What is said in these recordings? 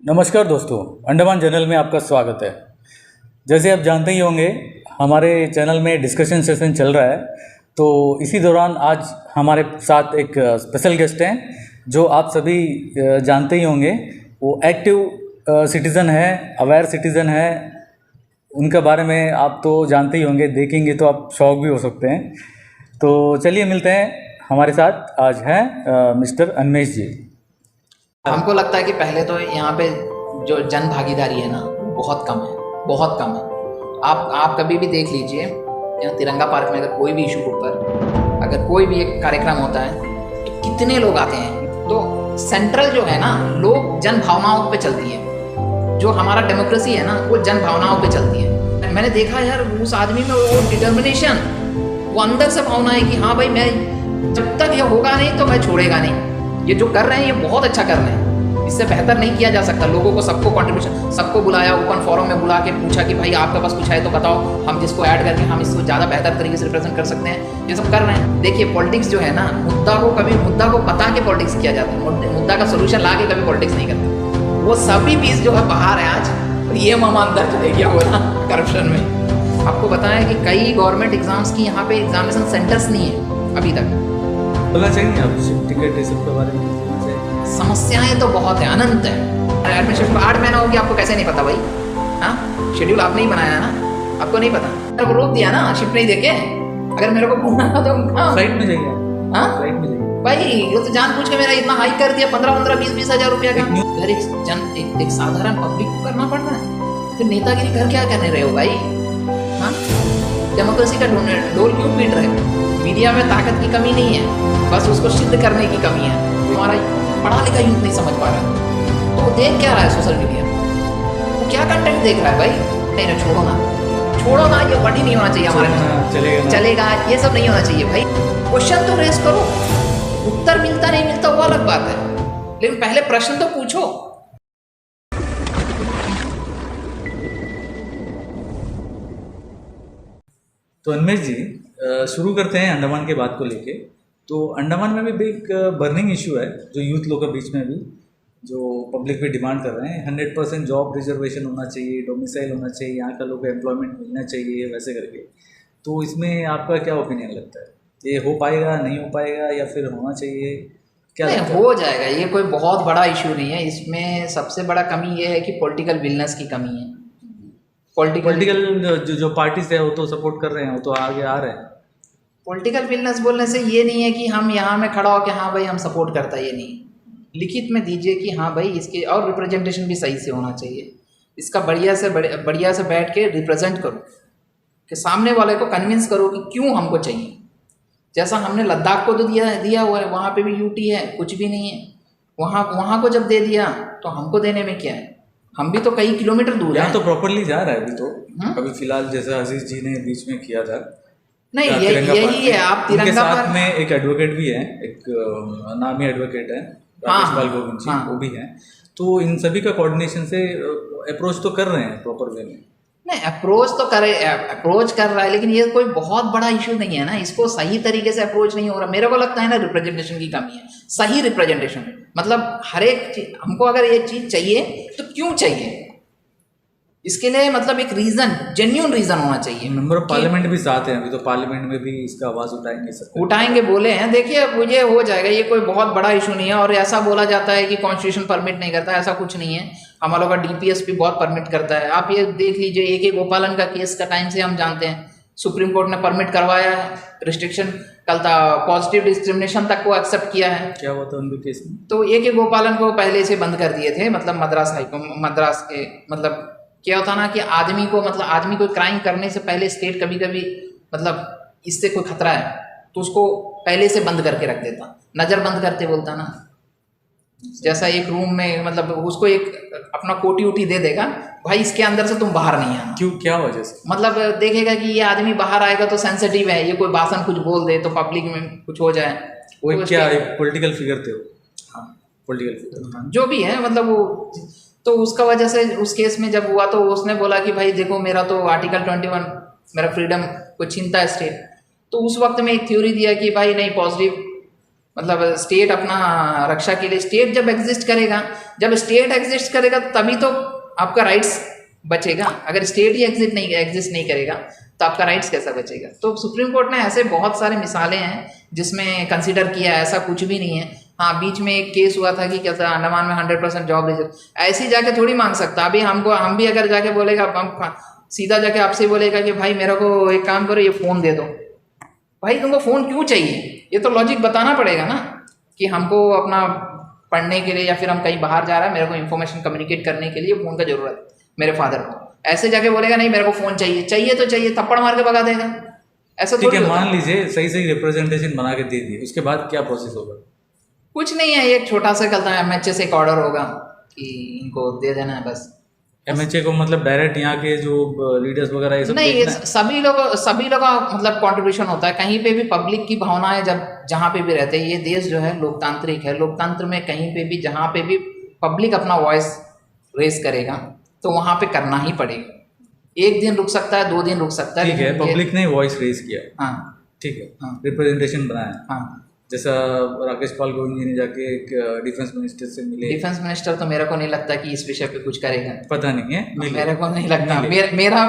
नमस्कार दोस्तों, अंडमान जर्नल में आपका स्वागत है। जैसे आप जानते ही होंगे, हमारे चैनल में डिस्कशन सेशन चल रहा है। तो इसी दौरान आज हमारे साथ एक स्पेशल गेस्ट हैं जो आप सभी जानते ही होंगे। वो एक्टिव सिटीज़न है, अवेयर सिटीज़न है। उनके बारे में आप तो जानते ही होंगे, देखेंगे तो आप शॉक भी हो सकते हैं। तो चलिए मिलते हैं। हमारे साथ आज हैं मिस्टर अन्मेश जी। हमको लगता है कि पहले तो यहाँ पे जो जन भागीदारी है ना, बहुत कम है, बहुत कम है। आप कभी भी देख लीजिए, यहाँ तिरंगा पार्क में अगर कोई भी इशू के ऊपर अगर कोई भी एक कार्यक्रम होता है तो कितने लोग आते हैं। तो सेंट्रल जो है ना, लोग जन भावनाओं पे चलती है। जो हमारा डेमोक्रेसी है ना, वो जन भावनाओं पे चलती है। मैंने देखा यार, उस आदमी में वो डिटर्मिनेशन, वो अंदर से भावना है कि हाँ भाई, मैं जब तक ये होगा नहीं तो मैं छोड़ेगा नहीं। ये जो कर रहे हैं ये बहुत अच्छा कर रहे हैं, इससे बेहतर नहीं किया जा सकता। लोगों को सबको कंट्रीब्यूशन, सबको बुलाया, ओपन फोरम में बुला के पूछा कि भाई आपके पास कुछ है तो बताओ, हम जिसको ऐड करके हम इसको ज़्यादा बेहतर तरीके से रिप्रेजेंट कर सकते हैं। ये सब कर रहे हैं। देखिए, पॉलिटिक्स जो है ना, मुद्दा को बता के पॉलिटिक्स किया जाता है, मुद्दा का सोल्यूशन ला के कभी पॉलिटिक्स नहीं करता। वो सभी पीस जो है बाहर है आज, और ये मामा अंदर चले गया हो ना करप्शन में। आपको बताया कि कई गवर्नमेंट एग्जाम्स की यहाँ पे एग्जामिनेशन सेंटर्स नहीं है अभी तक। बोलना चाहिए आप टिकट सब के बारे में। समस्याएं तो बहुत है, अनंत है। एडमिशन 8 महीना हो गया, आपको कैसे नहीं पता भाई? हाँ, शेड्यूल आपने ही बनाया ना, आपको नहीं पता? मेरे को रोक दिया ना शिफ्ट नहीं देके। अगर मेरे को पूछना था तो फ्लाइट में जाइए। हाँ, फ्लाइट में जाइए भाई। ये तो जानबूझ के मेरा इतना हाइक कर दिया, 15-20 हज़ार रुपया का। अगर एक साधारण पब्लिक को करना पड़ रहा है, फिर नेतागिरी कर क्या करने रहे हो भाई? हाँ, डेमोक्रेसी का डोल क्यों पीट रहे हो? मीडिया में ताकत की कमी नहीं है, बस उसको सिद्ध करने की कमी है। हमारा पढ़ा लिखा यूथ नहीं समझ पा रहा, तो वो देख क्या रहा है सोशल मीडिया? वो क्या कंटेंट देख रहा है भाई? नहीं, छोड़ो ना, ये वर्ड ही नहीं होना चाहिए हमारे में। चलेगा, ये सब नहीं होना चाहिए भाई। क्वेश्चन तो रेस करो, उत्तर मिलता नहीं मिलता वो अलग बात है, लेकिन पहले प्रश्न तो पूछो। तो अन्मेश जी, शुरू करते हैं अंडमान के बात को लेके। तो अंडमान में भी एक बर्निंग इशू है जो यूथ लोग के बीच में भी, जो पब्लिक भी डिमांड कर रहे हैं। 100% जॉब रिजर्वेशन होना चाहिए, डोमिसाइल होना चाहिए, यहाँ का लोग को एम्प्लॉयमेंट मिलना चाहिए, वैसे करके। तो इसमें आपका क्या ओपिनियन लगता है? ये हो पाएगा, नहीं हो पाएगा, या फिर होना चाहिए? क्या नहीं, हो जाएगा। ये कोई बहुत बड़ा इशू नहीं है। इसमें सबसे बड़ा कमी ये है कि पॉलिटिकल विलनेस की कमी है। पॉलिटिकल जो पार्टीज है वो तो सपोर्ट कर रहे हैं, वो तो आगे आ रहे हैं। पॉलिटिकल विलनेस बोलने से ये नहीं है कि हम यहाँ में खड़ा हो कि हाँ भाई हम सपोर्ट करता है, ये नहीं। लिखित में दीजिए कि हाँ भाई इसके, और रिप्रेजेंटेशन भी सही से होना चाहिए इसका। बढ़िया से बैठ के रिप्रेजेंट करो, कि सामने वाले को कन्विंस करो कि क्यों हमको चाहिए। जैसा हमने लद्दाख को तो दिया हुआ है, वहाँ पे भी यूटी है, कुछ भी नहीं है। वहाँ को जब दे दिया तो हमको देने में क्या है? हम भी तो कई किलोमीटर दूर हैं। तो प्रॉपरली जा रहा है अभी तो। अभी फिलहाल जैसा अजीज जी ने बीच में किया था, नहीं, यही है। आप तिरंगा साथ में एक एडवोकेट भी है, एक नामी एडवोकेट है, राकेश गोविंद जी, वो भी है। तो इन सभी का कोऑर्डिनेशन से अप्रोच तो कर रहे हैं प्रॉपर वे में। नहीं, अप्रोच कर रहा है, लेकिन ये कोई बहुत बड़ा इशू नहीं है ना। इसको सही तरीके से अप्रोच नहीं हो रहा। मेरे को लगता है ना, रिप्रेजेंटेशन की कमी है। सही रिप्रेजेंटेशन, मतलब हर एक चीज हमको, अगर एक चीज चाहिए तो क्यों चाहिए, इसके लिए मतलब एक रीजन, जेन्युइन रीजन होना चाहिए। मेंबर ऑफ पार्लियामेंट भी साथ हैं अभी, तो पार्लियामेंट में भी इसका आवाज उठाएंगे बोले हैं। देखिए, ये हो जाएगा, ये कोई बहुत बड़ा इशू नहीं है। और ऐसा बोला जाता है कि कॉन्स्टिट्यूशन परमिट नहीं करता, ऐसा कुछ नहीं है। हमारे लोग का डीपीएस भी बहुत परमिट करता है। आप ये देख लीजिए, AK गोपालन का केस का टाइम से हम जानते हैं, सुप्रीम कोर्ट ने परमिट करवाया है। रिस्ट्रिक्शन कल था, पॉजिटिव डिस्क्रिमिनेशन तक को एक्सेप्ट किया है। क्या हुआ था उनके केस में? तो AK गोपालन को पहले से बंद कर दिए थे, मतलब मद्रास के, मतलब क्या होता ना कि आदमी को क्राइम करने से पहले स्टेट कभी कभी, मतलब इससे कोई खतरा है तो उसको पहले से बंद करके रख देता, नज़र बंद करते बोलता ना। जैसा एक रूम में, मतलब उसको एक अपना कोटी उटी दे देगा, भाई इसके अंदर से तुम बाहर नहीं आना। क्यों, क्या वजह से? मतलब देखेगा कि ये आदमी बाहर आएगा तो सेंसिटिव है, ये कोई भाषण कुछ बोल दे तो पब्लिक में कुछ हो जाए। वो क्या पॉलिटिकल फिगर थे वो? हाँ, पॉलिटिकल फिगर जो भी है, मतलब वो। तो उसका वजह से उस केस में जब हुआ तो उसने बोला कि भाई देखो, मेरा तो आर्टिकल 21 मेरा फ्रीडम को छीनता है स्टेट। तो उस वक्त में एक थ्योरी दिया कि भाई नहीं, पॉजिटिव मतलब स्टेट अपना रक्षा के लिए, स्टेट जब एग्जिस्ट करेगा, जब स्टेट एग्जिस्ट करेगा तभी तो आपका राइट्स बचेगा। अगर स्टेट ही एग्जिस्ट नहीं करेगा तो आपका राइट्स कैसा बचेगा। तो सुप्रीम कोर्ट ने ऐसे बहुत सारे मिसालें हैं जिसमें कंसीडर किया है, ऐसा कुछ भी नहीं है। हाँ, बीच में एक केस हुआ था कि क्या था, अंडमान में 100% जॉब रिजर्व, ऐसी जाके थोड़ी मांग सकता। अभी हम भी अगर जाके बोलेगा, हम सीधा जाके आपसे बोलेगा कि भाई मेरे को एक काम करो, ये फ़ोन दे दो। भाई तुमको फ़ोन क्यों चाहिए, ये तो लॉजिक बताना पड़ेगा ना कि हमको अपना पढ़ने के लिए या फिर हम कहीं बाहर जा रहा है, मेरे को इन्फॉर्मेशन कम्युनिकेट करने के लिए फ़ोन का ज़रूरत है मेरे फादर को। ऐसे जाके बोलेगा नहीं मेरे को फ़ोन चाहिए तो चाहिए, थप्पड़ मार के भगा देगा। ऐसा ठीक है, मान लीजिए सही रिप्रेजेंटेशन बना के दे दिए, उसके बाद क्या प्रोसेस होगा? कुछ नहीं है, एक छोटा सा कल MHA से एक ऑर्डर होगा कि इनको दे देना है बस। MHA को मतलब डायरेक्ट यहाँ के जो लीडर्स वगैरह ये सब नहीं, सभी लोगों का मतलब कंट्रीब्यूशन होता है। कहीं पे भी पब्लिक की भावनाएं जब जहाँ पे भी रहते हैं, ये देश जो है लोकतांत्रिक है, लोकतंत्र में कहीं पे भी जहाँ पे भी पब्लिक अपना वॉइस रेस करेगा तो वहाँ पे करना ही पड़ेगा। एक दिन रुक सकता है, 2 दिन रुक सकता है, ठीक है, पब्लिक ने वॉइस रेस किया, हाँ ठीक है, हाँ रिप्रेजेंटेशन बनाया, हाँ। जैसा राकेश पाल गोविंद जी ने जाके एक डिफेंस मिनिस्टर से मिले। डिफेंस मिनिस्टर तो मेरे को नहीं लगता कि इस विषय पे कुछ करेगा, पता नहीं है, मेरे को नहीं लगता।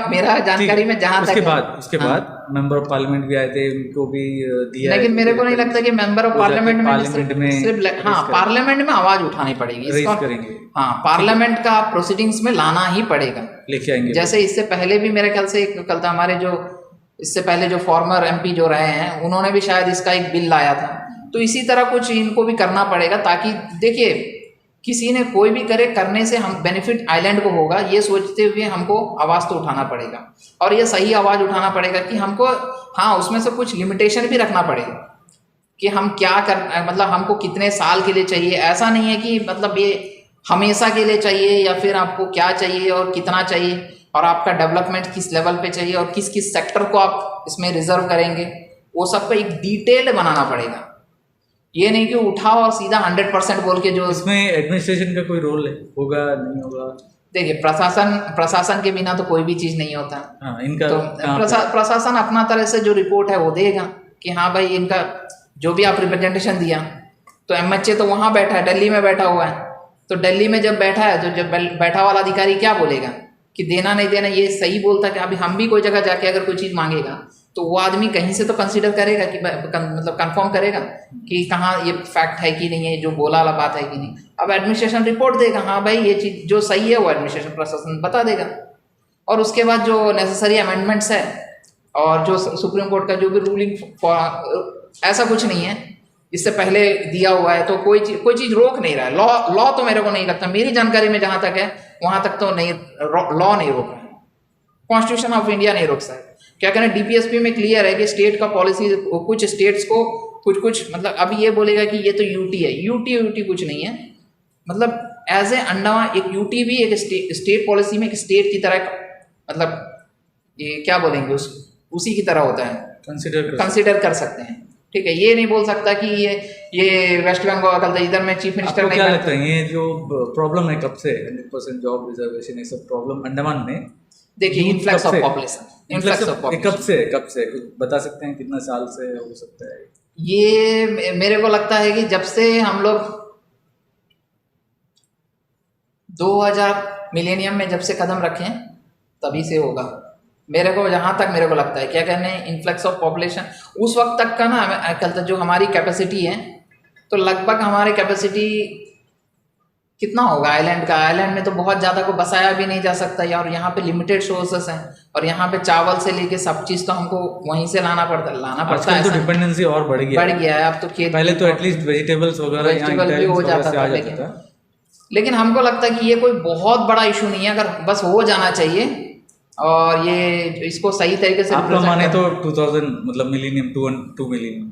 मेरा जानकारी में जहाँ तक उसके बाद मेंबर ऑफ पार्लियामेंट भी आए थे, उनको भी दिया, लेकिन मेरे को नहीं लगता कि मेंबर ऑफ पार्लियामेंट में सिर्फ हाँ पार्लियामेंट में आवाज उठानी पड़ेगी, इसका करेंगे, हाँ पार्लियामेंट का प्रोसीडिंग्स में लाना ही पड़ेगा, लेके आएंगे। जैसे इससे पहले भी मेरे ख्याल से कल था हमारे जो इससे पहले जो फॉर्मर MP जो रहे हैं, उन्होंने भी शायद इसका एक बिल लाया था। तो इसी तरह कुछ इनको भी करना पड़ेगा, ताकि देखिए किसी ने कोई भी करने से हम बेनिफिट आइलैंड को होगा, ये सोचते हुए हमको आवाज़ तो उठाना पड़ेगा, और ये सही आवाज़ उठाना पड़ेगा कि हमको हाँ उसमें से कुछ लिमिटेशन भी रखना पड़ेगा कि हम क्या मतलब हमको कितने साल के लिए चाहिए। ऐसा नहीं है कि मतलब ये हमेशा के लिए चाहिए, या फिर आपको क्या चाहिए और कितना चाहिए, और आपका डेवलपमेंट किस लेवल पे चाहिए, और किस किस सेक्टर को आप इसमें रिजर्व करेंगे, वो सब पे एक डिटेल्ड बनाना पड़ेगा। ये नहीं कि उठाओ और सीधा 100% बोल के जो इसमें एडमिनिस्ट्रेशन का कोई रोल होगा नहीं होगा। देखिए प्रशासन के बिना तो कोई भी चीज़ नहीं होता। हाँ, इनका तो प्रशासन अपना तरह से जो रिपोर्ट है वो देगा कि हाँ भाई इनका जो भी आप रिप्रेजेंटेशन दिया, तो MHA तो वहाँ बैठा है, दिल्ली में बैठा हुआ है, तो दिल्ली में जब बैठा है तो जब बैठा वाला अधिकारी क्या बोलेगा कि देना नहीं देना, ये सही बोलता कि अभी हम भी कोई जगह जाके अगर कोई चीज़ मांगेगा तो वो आदमी कहीं से तो कंसीडर करेगा कि मतलब कंफर्म करेगा कि कहाँ ये फैक्ट है कि नहीं है, जो बोला वाला बात है कि नहीं। अब एडमिनिस्ट्रेशन रिपोर्ट देगा, हाँ भाई ये चीज़ जो सही है वो एडमिनिस्ट्रेशन प्रशासन बता देगा, और उसके बाद जो नेसेसरी अमेंडमेंट्स है और जो सुप्रीम कोर्ट का जो भी रूलिंग, ऐसा कुछ नहीं है इससे पहले दिया हुआ है तो कोई चीज़ रोक नहीं रहा है। लॉ तो मेरे को नहीं लगता, मेरी जानकारी में जहाँ तक है वहाँ तक तो नहीं, लॉ नहीं रोक रहा है, कॉन्स्टिट्यूशन ऑफ इंडिया नहीं रोक सकता। क्या कहना DPSP में क्लियर है कि स्टेट का पॉलिसी कुछ स्टेट्स को कुछ मतलब अभी ये बोलेगा कि ये तो UT है, UT कुछ नहीं है, मतलब एज ए अंडमान एक UT भी एक स्टेट पॉलिसी में एक स्टेट की तरह, मतलब ये क्या बोलेंगे उसी की तरह होता है, कंसिडर कर सकते हैं। ठीक है, ये नहीं बोल सकता कि ये वेस्ट बंगाल इधर में चीफ मिनिस्टर नहीं। क्या लगता है ये जो प्रॉब्लम है कब से 100% जॉब रिजर्वेशन, ये सब प्रॉब्लम अंडमान में, देखिए इन्फ्लक्स ऑफ पॉपुलेशन, कब से कुछ बता सकते हैं कितना साल से हो सकता है? ये मेरे को लगता है कि जब से हम लोग 2000 मिलेनियम में जब से कदम रखें तभी से होगा, मेरे को जहाँ तक मेरे को लगता है। क्या कहने इन्फ्लक्स ऑफ पॉपुलेशन उस वक्त तक का ना, कल तक जो हमारी कैपेसिटी है, तो लगभग हमारी कैपेसिटी कितना होगा आइलैंड का, आइलैंड में तो बहुत ज़्यादा को बसाया भी नहीं जा सकता, और यहाँ पे लिमिटेड सोर्सेस हैं, और यहाँ पे चावल से लेके सब चीज़ तो हमको वहीं से लाना पड़ता है। तो डिपेंडेंसी और बढ़ गया है अब तो खेत, पहले तो एटलीस्ट वेजिटेबल्स वगैरह भी हो जाता था, लेकिन हमको लगता है कि ये कोई बहुत बड़ा इशू नहीं है, अगर बस हो जाना चाहिए, और ये इसको सही तरीके से आप माने तो 2000 मतलब मिलीनियम 2 मिलीनियम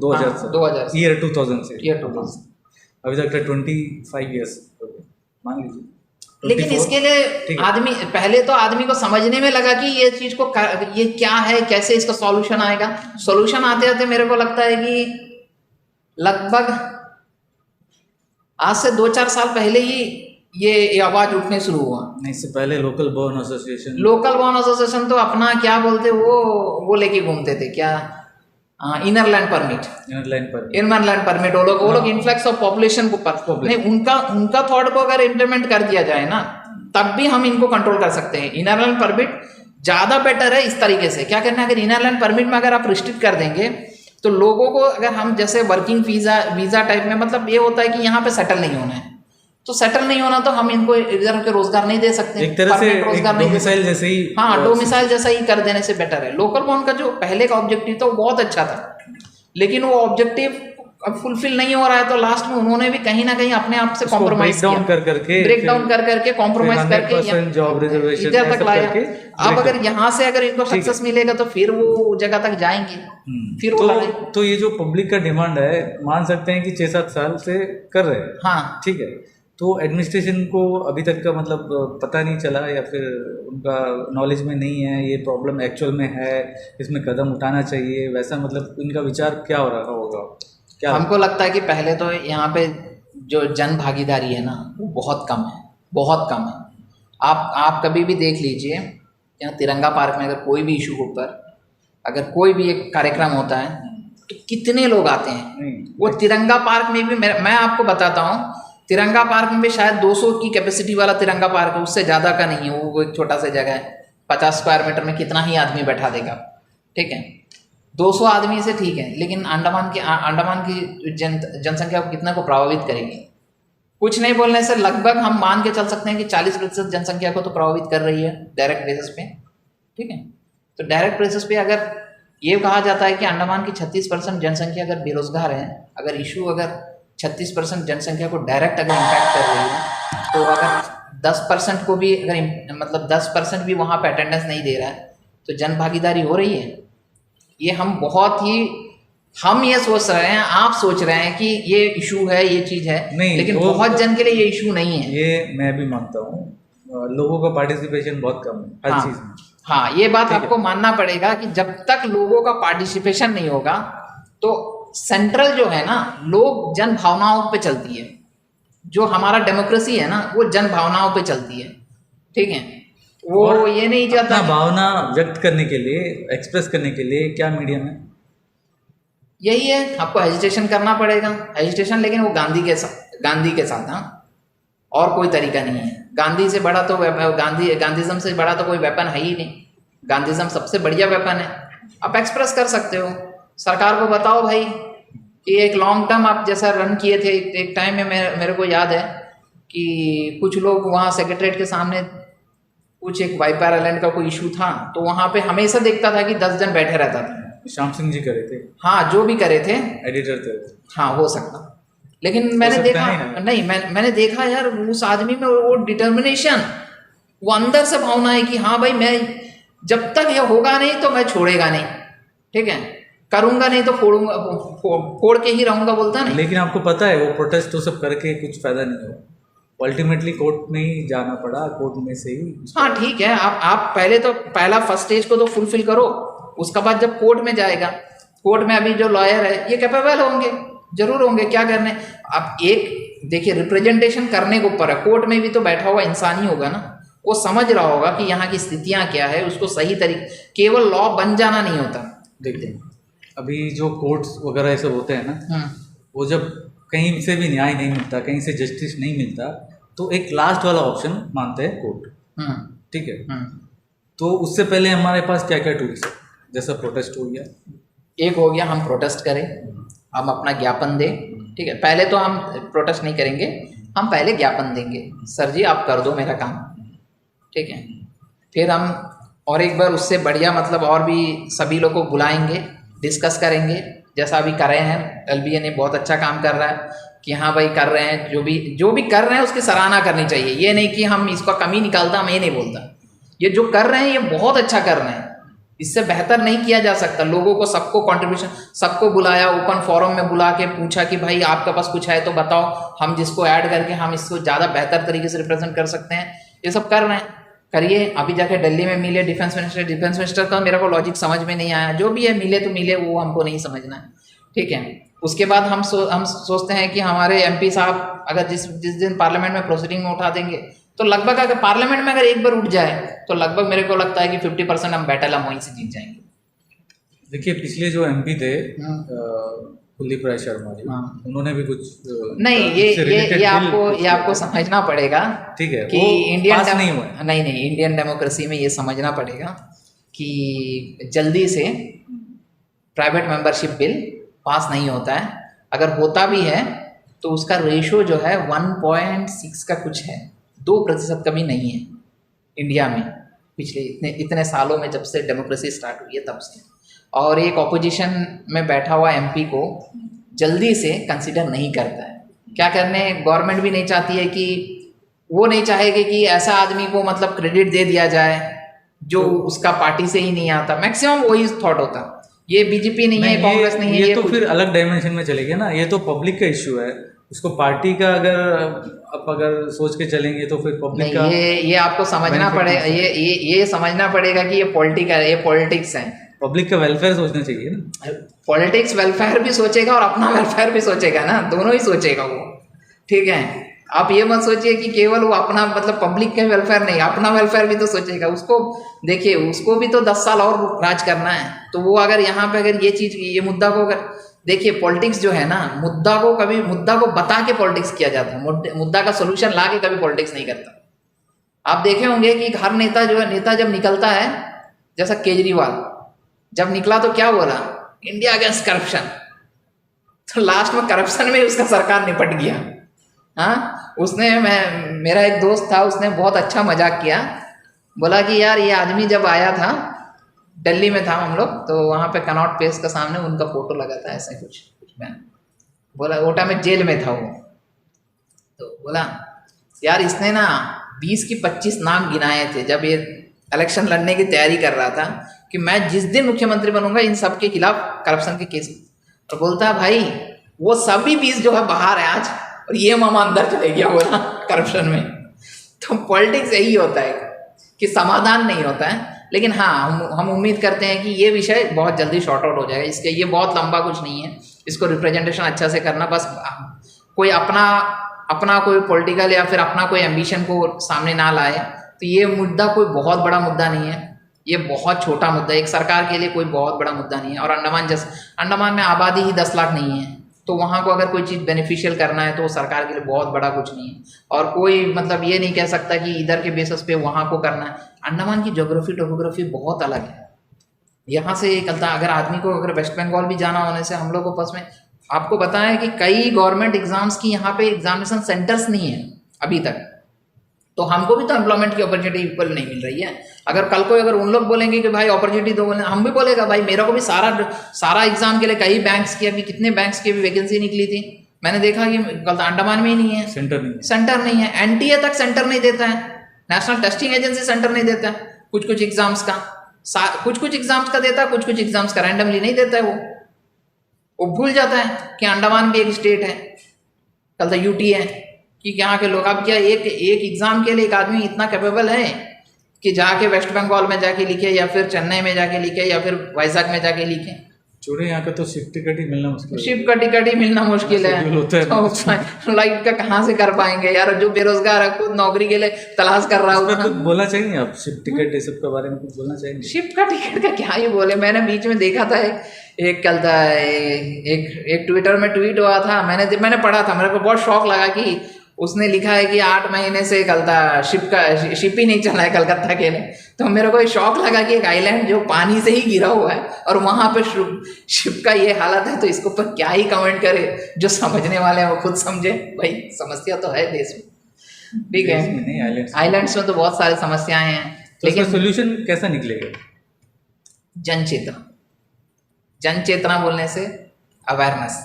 2000 ईयर 2000 से अभी तक 25 ईयर्स मान लीजिए। लेकिन इसके लिए आदमी पहले तो आदमी को समझने में लगा कि ये चीज को ये क्या है, कैसे इसका सॉल्यूशन आएगा। सॉल्यूशन आते आते मेरे को लगता है कि लगभग आज से 2-4 साल पहले ही ये आवाज उठने शुरू हुआ। नहीं, इससे पहले लोकल बर्न एसोसिएशन तो अपना क्या बोलते वो लेके घूमते थे, क्या इनर लैंड परमिट, वो लोग इन्फ्लक्स ऑफ पॉपुलेशन को नहीं, उनका थॉट को अगर इम्प्लीमेंट कर दिया जाए ना, तब भी हम इनको कंट्रोल कर सकते हैं। इनर लैंड परमिट ज्यादा बेटर है। इस तरीके से क्या करना है, अगर इनर लैंड परमिट में अगर आप रिस्ट्रिक्ट कर देंगे तो लोगों को, अगर हम जैसे वर्किंग वीजा टाइप में, मतलब ये होता है कि यहाँ पे सेटल नहीं होना है, तो सेटल नहीं होना तो हम इनको इधर के रोजगार नहीं दे सकते, एक तरह से डोमिसाइल जैसे ही। हाँ, डोमिसाइल जैसा ही कर देने से बेटर है। लोकल बॉन्ड का जो पहले का ऑब्जेक्टिव था वो बहुत अच्छा था, लेकिन वो ऑब्जेक्टिव अब फुलफिल नहीं हो रहा है, तो लास्ट में उन्होंने भी कहीं ना कहीं अपने आप से कॉम्प्रोमाइज किया, ब्रेक डाउन कर करके कॉम्प्रोमाइज करके जॉब रिजर्वेशन इधर तक लाया। अब अगर यहाँ से अगर इनको सक्सेस मिलेगा तो फिर वो जगह तक जाएंगे, फिर वो तो ये जो पब्लिक का डिमांड है, मान सकते हैं कि 6-7 साल से कर रहे हैं। हाँ ठीक है, तो एडमिनिस्ट्रेशन को अभी तक का मतलब पता नहीं चला, या फिर उनका नॉलेज में नहीं है ये प्रॉब्लम एक्चुअल में है, इसमें कदम उठाना चाहिए, वैसा मतलब इनका विचार क्या हो रहा होगा? क्या हमको लगता है कि पहले तो यहाँ पे जो जन भागीदारी है ना वो बहुत कम है, बहुत कम है। आप कभी भी देख लीजिए, यहाँ तिरंगा पार्क में अगर कोई भी इशू के ऊपर अगर कोई भी एक कार्यक्रम होता है तो कितने लोग आते हैं। वो तिरंगा पार्क में भी मैं आपको बताता हूँ, तिरंगा पार्क में भी शायद 200 की कैपेसिटी वाला तिरंगा पार्क है, उससे ज़्यादा का नहीं है। वो एक छोटा सा जगह है, 50 स्क्वायर मीटर में कितना ही आदमी बैठा देगा, ठीक है। 200 आदमी से ठीक है, लेकिन अंडमान की जनसंख्या को कितना को प्रभावित करेगी? कुछ नहीं बोलने से लगभग हम मान के चल सकते हैं कि 40% जनसंख्या को तो प्रभावित कर रही है डायरेक्ट बेसिस पे, ठीक है। तो डायरेक्ट बेसिस पे अगर ये कहा जाता है कि अंडमान की 36% जनसंख्या अगर बेरोजगार है, अगर इशू अगर 36% जनसंख्या को डायरेक्ट अगर इम्पैक्ट कर रही है, तो अगर 10% को भी अगर मतलब 10% भी वहाँ पे अटेंडेंस नहीं दे रहा है तो जन भागीदारी हो रही है। ये हम ये सोच रहे हैं, आप सोच रहे हैं कि ये इशू है, ये चीज़ है, लेकिन बहुत जन के लिए ये इशू नहीं है। ये मैं भी मानता हूँ, लोगों का पार्टिसिपेशन बहुत कम है हर चीज़ में। हाँ, ये बात आपको मानना पड़ेगा कि जब तक लोगों का पार्टिसिपेशन नहीं होगा तो सेंट्रल जो है ना, लोग जन भावनाओं पे चलती है। जो हमारा डेमोक्रेसी है ना वो जन भावनाओं पे चलती है, ठीक है। वो ये नहीं चाहता भावना व्यक्त करने के लिए, एक्सप्रेस करने के लिए क्या मीडियम है? यही है, आपको हेजिटेशन करना पड़ेगा, हेजिटेशन, लेकिन वो गांधी के साथ हाँ, और कोई तरीका नहीं है। गांधी से बड़ा तो गांधीज्म से बड़ा तो कोई वेपन है ही नहीं। गांधीज्म सबसे बढ़िया वेपन है। आप एक्सप्रेस कर सकते हो, सरकार को बताओ भाई कि एक लॉन्ग टर्म आप जैसा रन किए थे एक टाइम में, मेरे को याद है कि कुछ लोग वहाँ सेक्रेटरीट के सामने कुछ एक वाइपर आइलैंड का कोई इशू था, तो वहाँ पे हमेशा देखता था कि 10 जन बैठे रहता था। श्याम सिंह जी करे थे, हाँ, जो भी करे थे, एडिटर थे, हाँ हो सकता। लेकिन मैंने देखा नहीं, मैंने देखा यार उस आदमी में वो डिटर्मिनेशन, वो अंदर से भावना है कि हाँ भाई मैं जब तक ये होगा नहीं तो मैं छोड़ेगा नहीं, ठीक है, करूंगा नहीं तो फोड़ के ही रहूंगा, बोलता नहीं। लेकिन आपको पता है वो प्रोटेस्ट तो सब करके कुछ फायदा नहीं हुआ, अल्टीमेटली कोर्ट में ही जाना पड़ा, कोर्ट में से ही। हाँ ठीक है, आप पहले तो फर्स्ट स्टेज को तो फुलफिल करो, उसके बाद जब कोर्ट में जाएगा, कोर्ट में अभी जो लॉयर है ये कैपेबल होंगे, जरूर होंगे, क्या करने। आप एक देखिए, रिप्रेजेंटेशन करने के ऊपर है, कोर्ट में भी तो बैठा हुआ इंसान ही होगा ना, वो समझ रहा होगा कि यहाँ की स्थितियाँ क्या है, उसको सही तरीके, केवल लॉ बन जाना नहीं होता। देखते हैं अभी जो कोर्ट्स वगैरह ये सब होते हैं ना, वो जब कहीं से भी न्याय नहीं मिलता, कहीं से जस्टिस नहीं मिलता, तो एक लास्ट वाला ऑप्शन मानते हैं कोर्ट, ठीक है। तो उससे पहले हमारे पास क्या क्या टूल्स है? जैसा प्रोटेस्ट हो गया, एक हो गया हम प्रोटेस्ट करें, हम अपना ज्ञापन दें, ठीक है। पहले तो हम प्रोटेस्ट नहीं करेंगे, हम पहले ज्ञापन देंगे, सर जी आप कर दो मेरा काम, ठीक है। फिर हम और एक बार उससे बढ़िया मतलब और भी सभी लोग को बुलाएंगे, डिस्कस करेंगे, जैसा अभी कर रहे हैं। LBA ने बहुत अच्छा काम कर रहा है कि हाँ भाई कर रहे हैं, जो भी कर रहे हैं उसकी सराहना करनी चाहिए। ये नहीं कि हम इसका कमी निकालता, मैं ये नहीं बोलता, ये जो कर रहे हैं ये बहुत अच्छा कर रहे हैं, इससे बेहतर नहीं किया जा सकता। लोगों को सबको कंट्रीब्यूशन, सबको बुलाया, ओपन फोरम में बुला के पूछा कि भाई आपके पास कुछ है तो बताओ, हम जिसको ऐड करके हम इसको ज़्यादा बेहतर तरीके से रिप्रेजेंट कर सकते हैं। ये सब कर रहे हैं, करिए। अभी जाके दिल्ली में मिले डिफेंस मिनिस्टर का मेरे को लॉजिक समझ में नहीं आया, जो भी है मिले तो मिले, वो हमको नहीं समझना है, ठीक है। उसके बाद हम सोचते हैं कि हमारे MP साहब अगर जिस दिन पार्लियामेंट में प्रोसीडिंग में उठा देंगे तो लगभग अगर पार्लियामेंट में अगर एक बार उठ जाए तो लगभग मेरे को लगता है कि 50% हम बैटल हम वहीं से जीत जाएंगे। देखिए पिछले जो एमपी थे हाँ। कुलदीप राय शर्मा जी, हाँ। उन्होंने भी कुछ नहीं, इससे related bill कुछ ये आपको समझना पड़ेगा ठीक है, कि वो इंडियन पास नहीं हुआ है। नहीं, इंडियन डेमोक्रेसी में ये समझना पड़ेगा कि जल्दी से प्राइवेट मेंबरशिप बिल पास नहीं होता है। अगर होता भी है तो उसका रेशो जो है 1.6 का कुछ है, 2% कभी नहीं है इंडिया में पिछले इतने सालों में, जब से डेमोक्रेसी स्टार्ट हुई है तब से। और एक ऑपोजिशन में बैठा हुआ एमपी को जल्दी से कंसिडर नहीं करता है। क्या करने, गवर्नमेंट भी नहीं चाहती है कि, वो नहीं चाहेगी कि ऐसा आदमी को मतलब क्रेडिट दे दिया जाए जो उसका पार्टी से ही नहीं आता। मैक्सिमम वही थॉट होता। ये बीजेपी नहीं है, कांग्रेस नहीं है, ये तो कुछ फिर अलग डायमेंशन में चले गए ना। ये तो पब्लिक का इश्यू है, उसको पार्टी का अगर आप अगर सोच के चलेंगे तो फिर पब्लिक का नहीं। ये आपको समझना benefit पड़ेगा, नहीं ये समझना पड़ेगा कि ये पॉलिटिक्स है। पब्लिक का वेलफेयर सोचना चाहिए ना। पॉलिटिक्स वेलफेयर भी सोचेगा और अपना वेलफेयर भी सोचेगा ना, दोनों ही सोचेगा वो। ठीक है, आप ये मत सोचिए कि केवल वो अपना मतलब पब्लिक का वेलफेयर नहीं, अपना वेलफेयर भी तो सोचेगा। उसको देखिए, उसको भी तो 10 साल और राज करना है। तो वो अगर यहाँ पे अगर ये मुद्दा को अगर देखिए, पॉलिटिक्स जो है ना, मुद्दा को बता के पॉलिटिक्स किया जाता है, मुद्दा का सोल्यूशन ला के कभी पॉलिटिक्स नहीं करता। आप देखे होंगे कि हर नेता जो है, नेता जब निकलता है, जैसा केजरीवाल जब निकला तो क्या बोला, इंडिया अगेंस्ट करप्शन। तो लास्ट में करप्शन में उसका सरकार निपट गया। हाँ, मेरा एक दोस्त था, उसने बहुत अच्छा मजाक किया। बोला कि यार ये आदमी जब आया था, दिल्ली में था हम लोग, तो वहाँ पे कनॉट प्लेस का सामने उनका फोटो लगा था, ऐसा कुछ मैं बोला, वो टाइम में जेल में था वो। तो बोला यार इसने ना 20 की 25 नाम गिनाए थे जब ये इलेक्शन लड़ने की तैयारी कर रहा था, कि मैं जिस दिन मुख्यमंत्री बनूंगा इन सब के खिलाफ करप्शन के केस। और बोलता है भाई वो सभी 20 जो है बाहर है आज, और ये मामा अंदर चले गया बोला करप्शन में। तो पॉलिटिक्स यही होता है कि समाधान नहीं होता है। लेकिन हाँ, हम उम्मीद करते हैं कि ये विषय बहुत जल्दी शॉर्ट आउट हो जाएगा। इसके ये बहुत लंबा कुछ नहीं है, इसको रिप्रेजेंटेशन अच्छा से करना, बस कोई अपना कोई पॉलिटिकल या फिर अपना कोई एम्बिशन को सामने ना लाए। तो ये मुद्दा कोई बहुत बड़ा मुद्दा नहीं है, ये बहुत छोटा मुद्दा है, एक सरकार के लिए कोई बहुत बड़ा मुद्दा नहीं है। और अंडमान में आबादी ही 10 लाख नहीं है, तो वहाँ को अगर कोई चीज़ बेनिफिशियल करना है तो वो सरकार के लिए बहुत बड़ा कुछ नहीं है। और कोई मतलब ये नहीं कह सकता कि इधर के बेसिस पे वहाँ को करना है। अंडमान की ज्योग्राफी टोपोग्राफी बहुत अलग है। यहाँ से निकलता, अगर आदमी को अगर वेस्ट बंगाल भी जाना होने से, हम लोग को पास में आपको बताएं कि कई गवर्नमेंट एग्जाम्स की यहाँ पे एग्जामिनेशन सेंटर्स नहीं है अभी तक। तो हमको भी तो एम्प्लॉयमेंट की अपॉर्चुनिटी इक्वल नहीं मिल रही है। अगर कल को अगर उन लोग बोलेंगे कि भाई अपॉर्चुनिटी दो, हम भी बोलेगा भाई मेरा को भी सारा एग्जाम के लिए कई बैंक्स की, अभी कितने बैंक्स की भी वैकेंसी निकली थी, मैंने देखा कि कल अंडमान में ही नहीं है, सेंटर नहीं है। एनटीए तक सेंटर नहीं देता है, नेशनल टेस्टिंग एजेंसी सेंटर नहीं देता है। कुछ एग्जाम्स का एग्जाम्स का देता है, कुछ एग्जाम्स का रैंडमली नहीं देता है। वो भूल जाता है कि अंडमान भी एक स्टेट है, कल तो यूटी है, कि यहाँ के लोग। अब क्या एक एग्जाम के लिए एक आदमी इतना कैपेबल है कि जाके वेस्ट बंगाल में जाके लिखे, या फिर चेन्नई में जाके लिखे, या फिर वाइजाग में जाके लिखे। छोड़े, यहाँ का तो शिफ्ट टिकट ही मिलना मुश्किल है। शिफ्ट का टिकट ही मिलना मुश्किल है, तो लाइट का कहाँ से कर पाएंगे यार। जो बेरोजगार है, खुद नौकरी के लिए तलाश कर रहा है, कुछ बोलना चाहिए आप शिफ्ट टिकट ये सब के बारे में कुछ बोलना चाहेंगे? शिफ्ट का टिकट का क्या ही बोले। मैंने बीच में देखा था एक कल था एक ट्विटर में ट्वीट हुआ था, मैंने पढ़ा था, मेरे को बहुत शौक लगा कि उसने लिखा है कि 8 महीने से कलता शिप ही नहीं चला है कलकत्ता के लिए। तो मेरे को शौक लगा कि एक आइलैंड जो पानी से ही घिरा हुआ है और वहाँ पे शिप का ये हालत है, तो इसके ऊपर क्या ही कमेंट करे। जो समझने वाले हैं वो खुद समझे। भाई समस्या तो है देश में, ठीक है, आइलैंड्स में तो बहुत सारी समस्याएं हैं, तो लेकिन सोल्यूशन कैसा निकलेगा? जन चेतना बोलने से अवेयरनेस,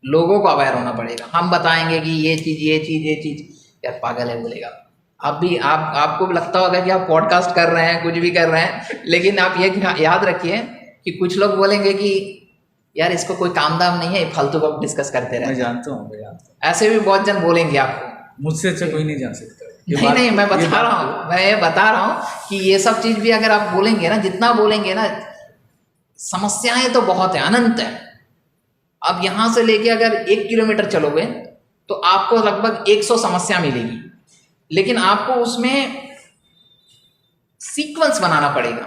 लोगों को अवेयर होना पड़ेगा। हम बताएंगे कि ये चीज़ यार पागल है बोलेगा। आपको लगता होगा कि आप पॉडकास्ट कर रहे हैं, कुछ भी कर रहे हैं, लेकिन आप ये याद रखिए कि कुछ लोग बोलेंगे कि यार इसको कोई काम दाम नहीं है, फालतू को डिस्कस करते रहे। मैं जानता हूँ, ऐसे भी बहुत जन बोलेंगे आपको। मुझसे अच्छा कोई नहीं जान सकता। नहीं, मैं बता रहा हूँ कि ये सब चीज़ भी अगर आप बोलेंगे ना, जितना बोलेंगे ना, समस्याएं तो बहुत है, अनंत है। अब यहाँ से लेके अगर 1 किलोमीटर चलोगे तो आपको लगभग 100 समस्या मिलेगी, लेकिन आपको उसमें सीक्वेंस बनाना पड़ेगा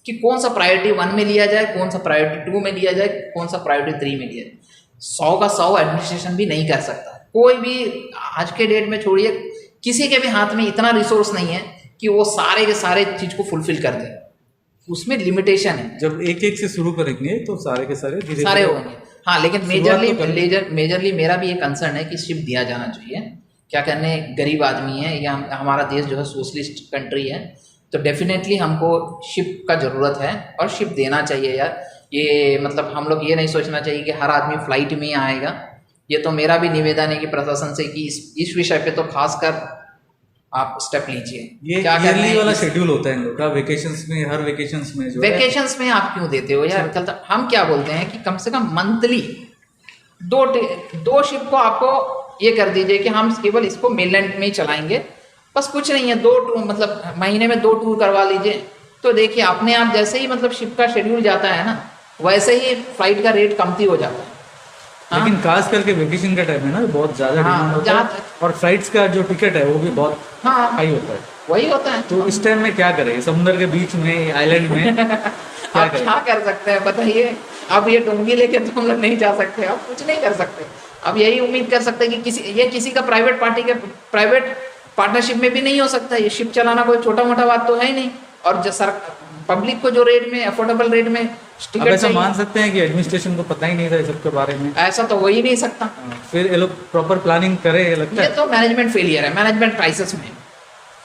कि कौन सा प्रायोरिटी 1 में लिया जाए, कौन सा प्रायोरिटी 2 में लिया जाए, कौन सा प्रायोरिटी 3 में लिया जाए। 100 का 100 एडमिनिस्ट्रेशन भी नहीं कर सकता कोई भी। आज के डेट में छोड़िए, किसी के भी हाथ में इतना रिसोर्स नहीं है कि वो सारे के सारे चीज़ को फुलफिल कर दे, उसमें लिमिटेशन है। जब एक एक से शुरू करेंगे तो सारे के सारे धीरे सारे होंगे। हाँ, लेकिन मेजरली मेरा भी ये कंसर्न है कि शिफ्ट दिया जाना चाहिए। क्या करने, गरीब आदमी है या हमारा देश जो है सोशलिस्ट कंट्री है, तो डेफिनेटली हमको शिफ्ट का ज़रूरत है और शिफ्ट देना चाहिए यार। ये मतलब हम लोग ये नहीं सोचना चाहिए कि हर आदमी फ्लाइट में ही आएगा। ये तो मेरा भी निवेदन है कि प्रशासन से कि इस विषय पे तो खासकर आप स्टेप लीजिए। ये ईयरली वाला शेड्यूल होता है इन लोग का, वेकेशंस में, हर वेकेशंस में जो वेकेशंस में आप क्यों देते हो यार? कल तक हम क्या बोलते हैं कि कम से कम मंथली दो शिफ्ट को आपको ये कर दीजिए कि हम केवल इसको मेनलैंड में ही चलाएंगे, बस कुछ नहीं है। 2 टूर मतलब महीने में 2 टूर करवा लीजिए, तो देखिए अपने आप जैसे ही मतलब शिफ्ट का शेड्यूल जाता है ना, वैसे ही फ्लाइट का रेट कमती हो जाता है। हाँ? लेकिन खास करके वेकेशन का टाइम है ना, बहुत ज़्यादा डिमांड होता है और फ्लाइट्स का जो टिकट है वो भी बहुत हाई होता है। वही होता है। तो इस टाइम में क्या करें, समुद्र के बीच में, आइलैंड में आप क्या कर सकते हैं बताइए? अब ये डोंगी लेके तो हम लोग नहीं जा सकते, आप कुछ नहीं कर सकते। अब यही उम्मीद कर सकते हैं कि किसी का प्राइवेट पार्टनरशिप में भी नहीं हो सकता। ये शिप चलाना कोई छोटा मोटा बात तो है ही नहीं। और जो पब्लिक को जो रेट में, अफोर्डेबल रेट में टिकट, ऐसा मान सकते हैं कि एडमिनिस्ट्रेशन को पता ही नहीं था इस सब के बारे में। ऐसा तो हो ही नहीं सकता। फिर ये लोग प्रॉपर प्लानिंग करे, लगता है ये तो मैनेजमेंट फेलियर है, मैनेजमेंट क्राइसिस में।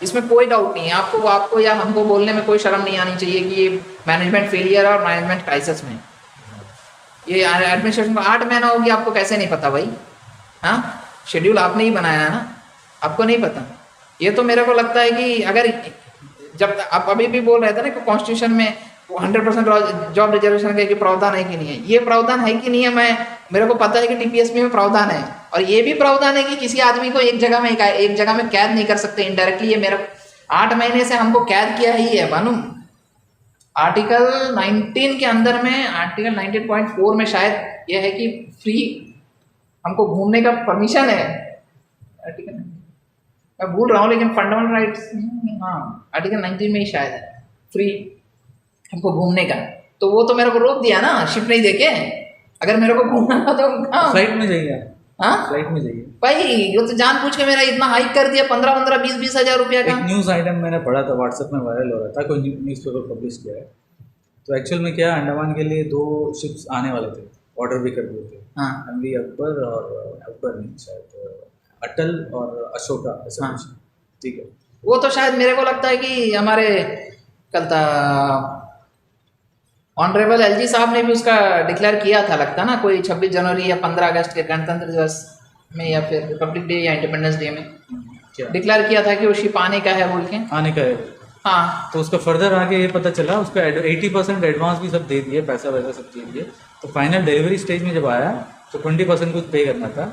इसमें कोई डाउट नहीं है। आपको या हमको बोलने में कोई शर्म नहीं आनी चाहिए कि ये मैनेजमेंट फेलियर और मैनेजमेंट क्राइसिस में। ये एडमिनिस्ट्रेशन को 8 महीना हो गया, आपको कैसे नहीं पता भाई? हाँ, शेड्यूल आपने ही बनाया है ना, आपको नहीं पता? ये तो मेरे को लगता है कि अगर जब आप अभी भी बोल रहे थे ना कि कॉन्स्टिट्यूशन में 100% जॉब रिजर्वेशन का प्रावधान है कि नहीं है, ये प्रावधान है कि नहीं है मेरे को पता है कि टीपीएसपी में प्रावधान है। और ये भी प्रावधान है कि किसी आदमी को एक जगह में कैद नहीं कर सकते इनडायरेक्टली। ये मेरा 8 महीने से हमको कैद किया ही है बानू। आर्टिकल 19 के अंदर में, आर्टिकल 19.4 में शायद ये है कि फ्री हमको घूमने का परमिशन है। आर्टिकल मैं भूल रहा हूँ, लेकिन फंडामेंटल राइट्स, हाँ आर्टिकल 19 में ही शायद है फ्री हमको घूमने का। तो वो तो मेरे को रोक दिया ना शिप नहीं देके। अगर मेरे को घूमना था तो फ्लाइट में जाइए। हाँ, फ्लाइट में जाइए भाई। वो तो जानबूझ के मेरा इतना हाइक कर दिया, 15-15, 20-20 हज़ार रुपया का। एक न्यूज़ आइटम मैंने पढ़ा था, व्हाट्सएप में वायरल हो रहा था, कोई न्यूज़पेपर पब्लिश किया है। तो एक्चुअल में क्या, अंडमान के लिए 2 शिप्स आने वाले थे, ऑर्डर भी कर दिए थे। हाँ, MV अकबर और अकबर नहीं, शायद अटल और अशोका, ऐसा कुछ। ठीक है, वो तो शायद मेरे को लगता है कि हमारे कल था ऑनरेबल LG साहब ने भी उसका डिक्लेयर किया था, लगता ना कोई 26 जनवरी या 15 अगस्त के गणतंत्र दिवस में या फिर रिपब्लिक डे या इंडिपेंडेंस डे में डिक्लेयर किया था कि वो शिप आने का है बोल के। आने का है। हाँ, तो उसका फर्दर आगे ये पता चला, उसका 80% एडवांस भी सब दे दिए, पैसा वैसा सब दे दिए। तो फाइनल डिलीवरी स्टेज में जब आया तो 20% कुछ पे करना था।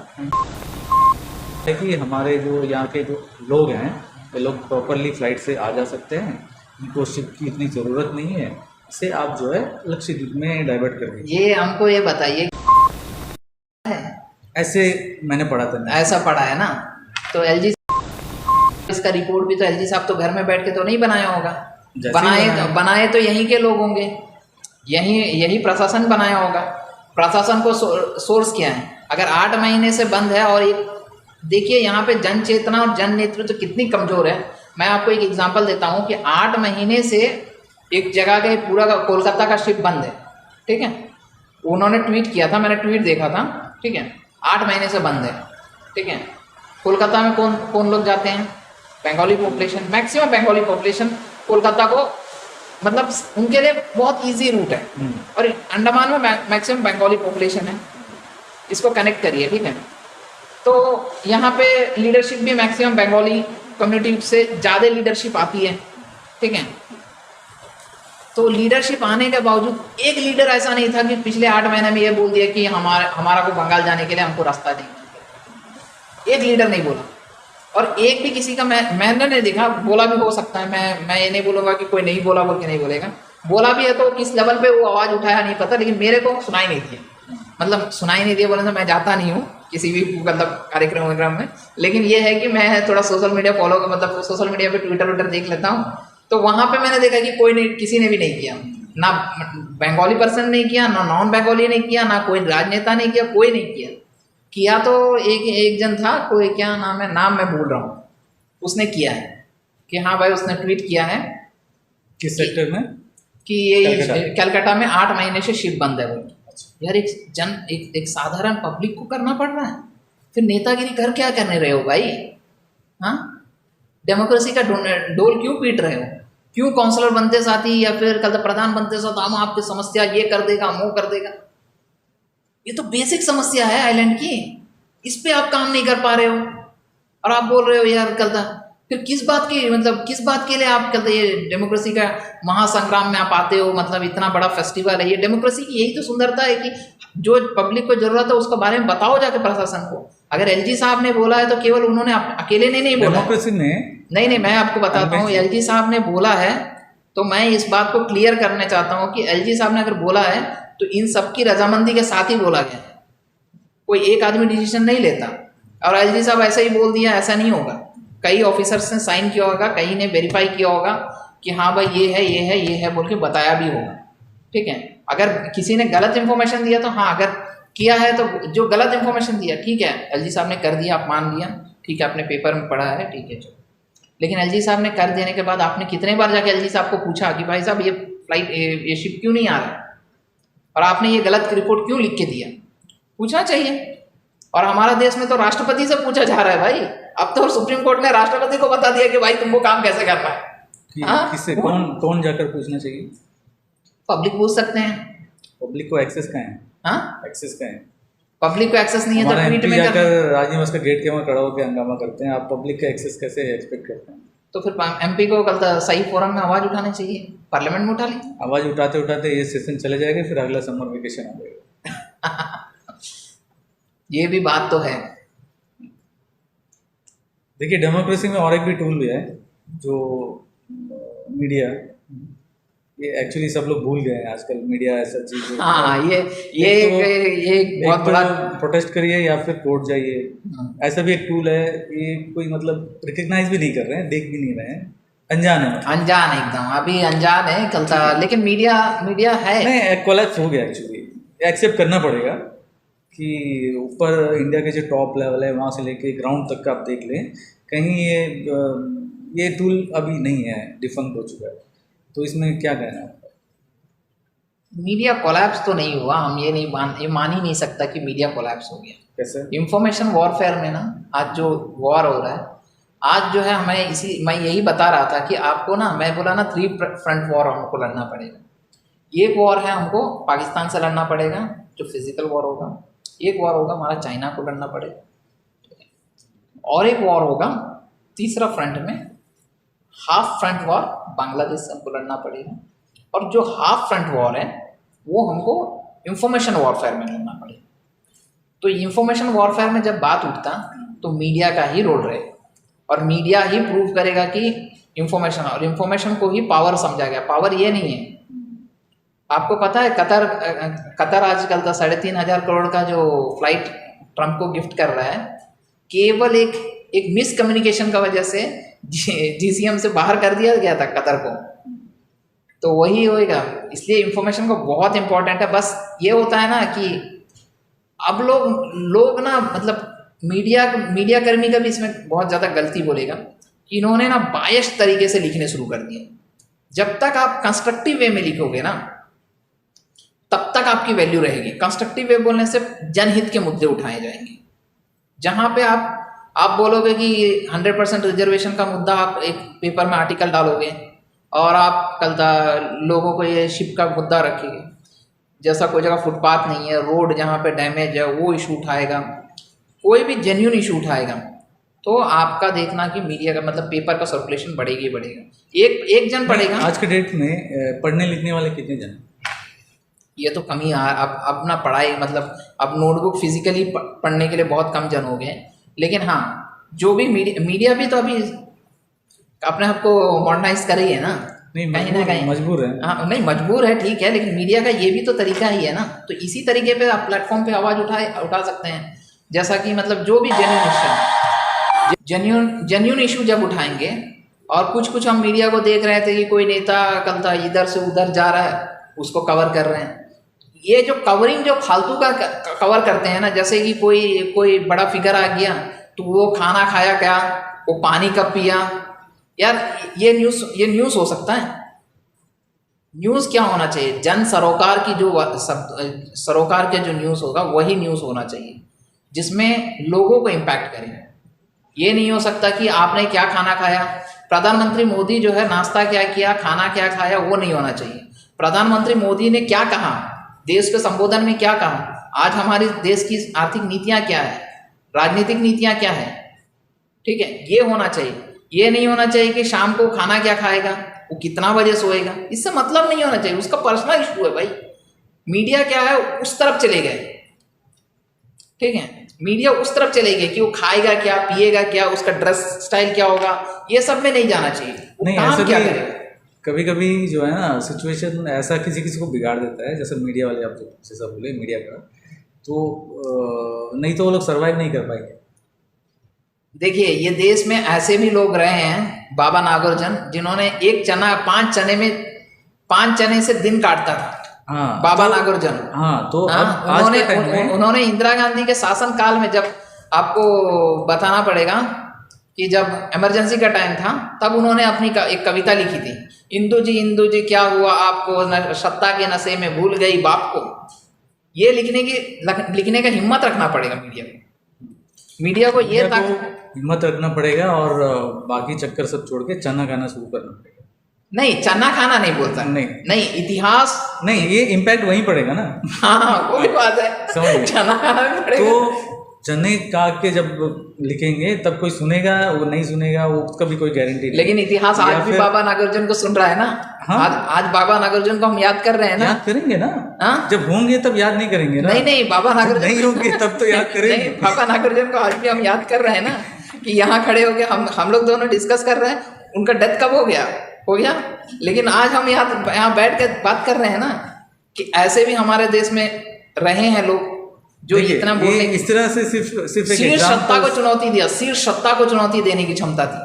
कि हमारे जो यहाँ के जो लोग हैं, वे लोग प्रॉपरली फ्लाइट से आ जा सकते हैं, उनको शिप की इतनी ज़रूरत नहीं है, इसे आप जो है लक्षद्वीप में डाइवर्ट कर दीजिए। ये हमको ये बताइए, ऐसे मैंने पढ़ा था। ऐसा पढ़ा है ना? तो LG इसका रिपोर्ट भी तो LG साहब तो घर में बैठ के तो नहीं बनाया होगा। बनाए तो यहीं के लोग होंगे, यही प्रशासन बनाया होगा। प्रशासन को सोर्स क्या है? अगर 8 महीने से बंद है और देखिए यहाँ पे जन चेतना और जन नेतृत्व तो कितनी कमज़ोर है। मैं आपको एक एग्जांपल देता हूँ कि 8 महीने से एक जगह का पूरा कोलकाता का शिप बंद है, ठीक है। उन्होंने ट्वीट किया था, मैंने ट्वीट देखा था, ठीक है। 8 महीने से बंद है, ठीक है। कोलकाता में कौन लोग जाते हैं? Bengali population, maximum Bengali population Kolkata को, मतलब उनके लिए बहुत ईजी रूट है। और अंडमान में मैक्सिमम बंगाली पॉपुलेशन है, इसको कनेक्ट करिए, ठीक है। तो यहाँ पे लीडरशिप भी मैक्सिमम बंगाली कम्युनिटी से ज़्यादा लीडरशिप आती है, ठीक है। तो लीडरशिप आने के बावजूद एक लीडर ऐसा नहीं था कि पिछले 8 महीने में ये बोल दिया कि हमारा को बंगाल जाने के लिए हमको रास्ता नहीं। एक लीडर नहीं बोला, और एक भी किसी का मैंने नहीं देखा। बोला भी हो सकता है, मैं ये नहीं बोलूँगा कि कोई नहीं बोला बोल के नहीं बोलेगा। बोला भी है तो किस लेवल पे वो आवाज़ उठाया नहीं पता, लेकिन मेरे को सुनाई नहीं दिया। मतलब सुनाई नहीं दिया बोले तो मैं जाता नहीं हूँ किसी भी मतलब कार्यक्रम वगैरह में, लेकिन ये है कि मैं थोड़ा सोशल मीडिया फॉलो, मतलब सोशल मीडिया पे ट्विटर देख लेता हूँ। तो वहाँ पे मैंने देखा कि कोई नहीं, किसी ने भी नहीं किया। ना बंगाली पर्सन ने किया, ना नॉन बंगाली ने किया, ना कोई राजनेता ने किया, कोई नहीं किया। किया तो एक जन था, कोई क्या नाम है, नाम मैं भूल रहा हूँ, उसने किया है कि हाँ भाई उसने ट्वीट किया है किस सेक्टर में कि ये कलकत्ता में 8 महीने से शिप बंद है वो। यार एक साधारण पब्लिक को करना पड़ रहा है, फिर नेतागिरी कर क्या करने रहे हो भाई? हाँ, डेमोक्रेसी का डोल क्यों पीट रहे हो? क्यों काउंसलर बनते साथ ही या फिर कल प्रधान बनते साथ हम आपकी समस्या ये कर देगा वो कर देगा? ये तो बेसिक समस्या है आइलैंड की, इस पे आप काम नहीं कर पा रहे हो और आप बोल रहे हो यार कल फिर किस बात की, मतलब किस बात के लिए आप कहते ये डेमोक्रेसी का महासंग्राम में आप आते हो? मतलब इतना बड़ा फेस्टिवल है ये डेमोक्रेसी की, यही तो सुंदरता है कि जो पब्लिक को जरूरत है उसके बारे में बताओ जाके प्रशासन को। अगर एलजी साहब ने बोला है तो केवल उन्होंने अकेले ने नहीं बोला, डेमोक्रेसी ने नहीं, मैं आपको बताता हूँ, एलजी साहब ने बोला है तो मैं इस बात को क्लियर करना चाहता हूँ कि एलजी साहब ने अगर बोला है तो इन सबकी रजामंदी के साथ ही बोला गया है, कोई एक आदमी डिसीजन नहीं लेता। और एलजी साहब ऐसा ही बोल दिया, ऐसा नहीं होगा। कई ऑफिसर्स ने साइन किया होगा, कई ने वेरीफाई किया होगा कि हाँ भाई ये है ये है ये है बोल के बताया भी होगा। ठीक है, अगर किसी ने गलत इन्फॉर्मेशन दिया तो हाँ, अगर किया है तो जो गलत इन्फॉर्मेशन दिया ठीक है, एलजी साहब ने कर दिया, आप मान लिया, ठीक है, आपने पेपर में पढ़ा है, ठीक है चलो। लेकिन एलजी साहब ने कर देने के बाद आपने कितने बार जाके एलजी साहब को पूछा कि भाई साहब ये फ्लाइट ये शिप क्यों नहीं आ रहा है और आपने ये गलत रिपोर्ट क्यों लिख के दिया? पूछना चाहिए। और हमारा देश में तो राष्ट्रपति से पूछा जा रहा है भाई, अब तो सुप्रीम कोर्ट ने राष्ट्रपति को बता दिया कि भाई तुमको काम कैसे करना है। किससे कौन जाकर पूछना चाहिए? पब्लिक पूछ सकते हैं। पब्लिक को एक्सेस कहाँ है? हाँ, एक्सेस कहाँ है? पब्लिक को एक्सेस नहीं है तो ट्वीट में जाकर राजनीति उसका गेट के वहाँ खड़ा होकर हंगामा करते हैं, आप पब्लिक का एक्सेस कैसे एक्सपेक्ट करते हैं? तो फिर एमपी को कल सही फोरम में आवाज उठानी चाहिए, पार्लियामेंट में उठा ली। आवाज उठाते उठाते ये सेशन चले जाएगा, फिर अगला समर वेकेशन आ जाएगा। ये भी बात तो है। देखिए, डेमोक्रेसी में और एक भी टूल भी है जो मीडिया, ये एक्चुअली सब लोग भूल गए हैं आजकल, मीडिया ऐसा चीज है। हाँ, ये बहुत बड़ा प्रोटेस्ट करिए या फिर कोर्ट जाइए, ऐसा भी एक टूल है। ये कोई मतलब रिकग्नाइज भी नहीं कर रहे हैं, देख भी नहीं रहे हैं, अनजान है, अनजान एकदम, अभी अनजान है कलता। लेकिन मीडिया है नहीं, कोलैप्स हो गया एक्चुअली, एक्सेप्ट करना पड़ेगा कि ऊपर इंडिया के जो टॉप लेवल है वहाँ से लेके ग्राउंड तक का आप देख लें, कहीं ये टूल अभी नहीं है, डिफंक्ट हो चुका है। तो इसमें क्या कहना है? मीडिया कोलैप्स तो नहीं हुआ, हम ये मान ही नहीं सकता कि मीडिया कोलैप्स हो गया। कैसे? इंफॉर्मेशन वॉरफेयर में ना आज जो वॉर हो रहा है, आज जो है हमें मैं यही बता रहा था कि आपको ना, मैं बोला ना 3 फ्रंट वॉर हमको लड़ना पड़ेगा। एक वॉर है हमको पाकिस्तान से लड़ना पड़ेगा जो फिजिकल वॉर होगा, एक वॉर होगा हमारा चाइना को लड़ना पड़ेगा, और एक वॉर होगा तीसरा फ्रंट में, हाफ फ्रंट वॉर बांग्लादेश से हमको लड़ना पड़ेगा। और जो हाफ फ्रंट वॉर है वो हमको इंफॉर्मेशन वॉरफेयर में लड़ना पड़ेगा। तो इंफॉर्मेशन वॉरफेयर में जब बात उठता तो मीडिया का ही रोल रहेगा और मीडिया ही प्रूव करेगा कि इंफॉर्मेशन, और इंफॉर्मेशन को ही पावर समझा गया। पावर ये नहीं है, आपको पता है कतर आजकल का 3,500 करोड़ का जो फ्लाइट ट्रंप को गिफ्ट कर रहा है, केवल एक मिस कम्युनिकेशन का वजह से जीसीएम से बाहर कर दिया गया था कतर को। तो वही होएगा, इसलिए इंफॉर्मेशन को बहुत इंपॉर्टेंट है। बस ये होता है ना कि अब लोग ना, मतलब मीडिया कर्मी का भी इसमें बहुत ज़्यादा गलती बोलेगा कि इन्होंने ना बायस्ड तरीके से लिखने शुरू कर दिए। जब तक आप कंस्ट्रक्टिव वे में लिखोगे ना तब तक आपकी वैल्यू रहेगी। कंस्ट्रक्टिव वे बोलने से जनहित के मुद्दे उठाए जाएंगे। जहाँ पे आप बोलोगे कि 100% रिजर्वेशन का मुद्दा आप एक पेपर में आर्टिकल डालोगे और आप कल लोगों को ये शिप का मुद्दा रखेंगे, जैसा कोई जगह फुटपाथ नहीं है, रोड जहाँ पे डैमेज है वो इशू उठाएगा, कोई भी जेन्युइन इशू उठाएगा, तो आपका देखना कि मीडिया का मतलब पेपर का सर्कुलेशन बढ़ेगा ही बढ़ेगा। एक जन पढ़ेगा। आज के डेट में पढ़ने लिखने वाले कितने जन? ये तो कम ही अब ना पढ़ाई, मतलब अब नोटबुक फिजिकली पढ़ने के लिए बहुत कम जन हो गए। लेकिन हाँ, जो भी मीडिया भी तो अभी अपने आप को मॉडर्नाइज कर रही है ना, कहीं ना कहीं मजबूर है। हाँ, नहीं मजबूर है, ठीक है, लेकिन मीडिया का ये भी तो तरीका ही है ना। तो इसी तरीके पे आप प्लेटफॉर्म पे आवाज़ उठा सकते हैं। जैसा कि मतलब जो भी जेन्युइन इशू जब उठाएंगे, और कुछ हम मीडिया को देख रहे थे कि कोई नेता कल इधर से उधर जा रहा है, उसको कवर कर रहे हैं। ये जो कवरिंग जो फालतू का कवर करते हैं ना, जैसे कि कोई बड़ा फिगर आ गया तो वो खाना खाया क्या, वो पानी कब पिया, यार ये न्यूज़ हो सकता है? न्यूज़ क्या होना चाहिए? जन सरोकार की जो सरोकार के जो न्यूज़ होगा वही न्यूज़ होना चाहिए, जिसमें लोगों को इम्पैक्ट करे। ये नहीं हो सकता कि आपने क्या खाना खाया, प्रधानमंत्री मोदी जो है नाश्ता क्या किया, खाना क्या खाया, वो नहीं होना चाहिए। प्रधानमंत्री मोदी ने क्या कहा, देश के संबोधन में क्या कहा, आज हमारे देश की आर्थिक नीतियां क्या है, राजनीतिक नीतियां क्या है, ठीक है, ये होना चाहिए। ये नहीं होना चाहिए कि शाम को खाना क्या खाएगा, वो कितना बजे सोएगा, इससे मतलब नहीं होना चाहिए। उसका पर्सनल इशू है भाई। मीडिया क्या है, उस तरफ चले गए, ठीक है, मीडिया उस तरफ चले गए कि वो खाएगा क्या, पिएगा क्या, उसका ड्रेस स्टाइल क्या होगा, ये सब में नहीं जाना चाहिए। नहीं, काम क्या करेगा? कभी कभी जो है ना सिचुएशन ऐसा किसी को बिगाड़ देता है, जैसे मीडिया वाले आप जैसा बोले मीडिया का, तो नहीं तो वो लोग सर्वाइव नहीं कर पाएंगे। देखिए, ये देश में ऐसे भी लोग रहे हैं, बाबा नागरजन, जिन्होंने एक चना 5 चने से दिन काटता था। हाँ, बाबा नागरजन। हाँ, तो हाँ, उन्होंने इंदिरा गांधी के शासन काल में, जब आपको बताना पड़ेगा कि जब इमरजेंसी का टाइम था, तब उन्होंने अपनी एक कविता लिखी थी, इंदु जी क्या हुआ आपको, सत्ता के नशे में भूल गई बाप को। ये लिखने का हिम्मत रखना पड़ेगा मीडिया को ये हिम्मत रखना पड़ेगा, और बाकी चक्कर सब छोड़ के चना खाना शुरू करना पड़ेगा। नहीं, चना खाना नहीं बोलता, नहीं इतिहास नहीं, ये इम्पैक्ट वहीं पड़ेगा ना। हाँ, कोई बात है, समझ चना खाना भी पड़ेगा। तो चने का के जब लिखेंगे तब कोई सुनेगा, वो नहीं सुनेगा, वो उसका भी कोई गारंटी नहीं। लेकिन इतिहास आज भी बाबा नागरजन को सुन रहा है ना। हाँ? आज बाबा नागरजन को हम याद कर रहे हैं ना। याद करेंगे ना। हाँ? जब होंगे तब याद नहीं करेंगे ना। नहीं, बाबा नागरजन नहीं होंगे तब तो याद करेंगे। नहीं, बाबा नागरजन को आज भी हम याद कर रहे हैं ना, कि यहाँ खड़े हो गए, हम लोग दोनों डिस्कस कर रहे हैं, उनका डेथ कब हो गया, लेकिन आज हम यहाँ बैठ के बात कर रहे हैं ना, कि ऐसे भी हमारे देश में रहे हैं लोग जो इतना बोलने, इस तरह से सिर्फ शीर्ष सत्ता को चुनौती दिया, शीर्ष सत्ता को चुनौती देने की क्षमता थी।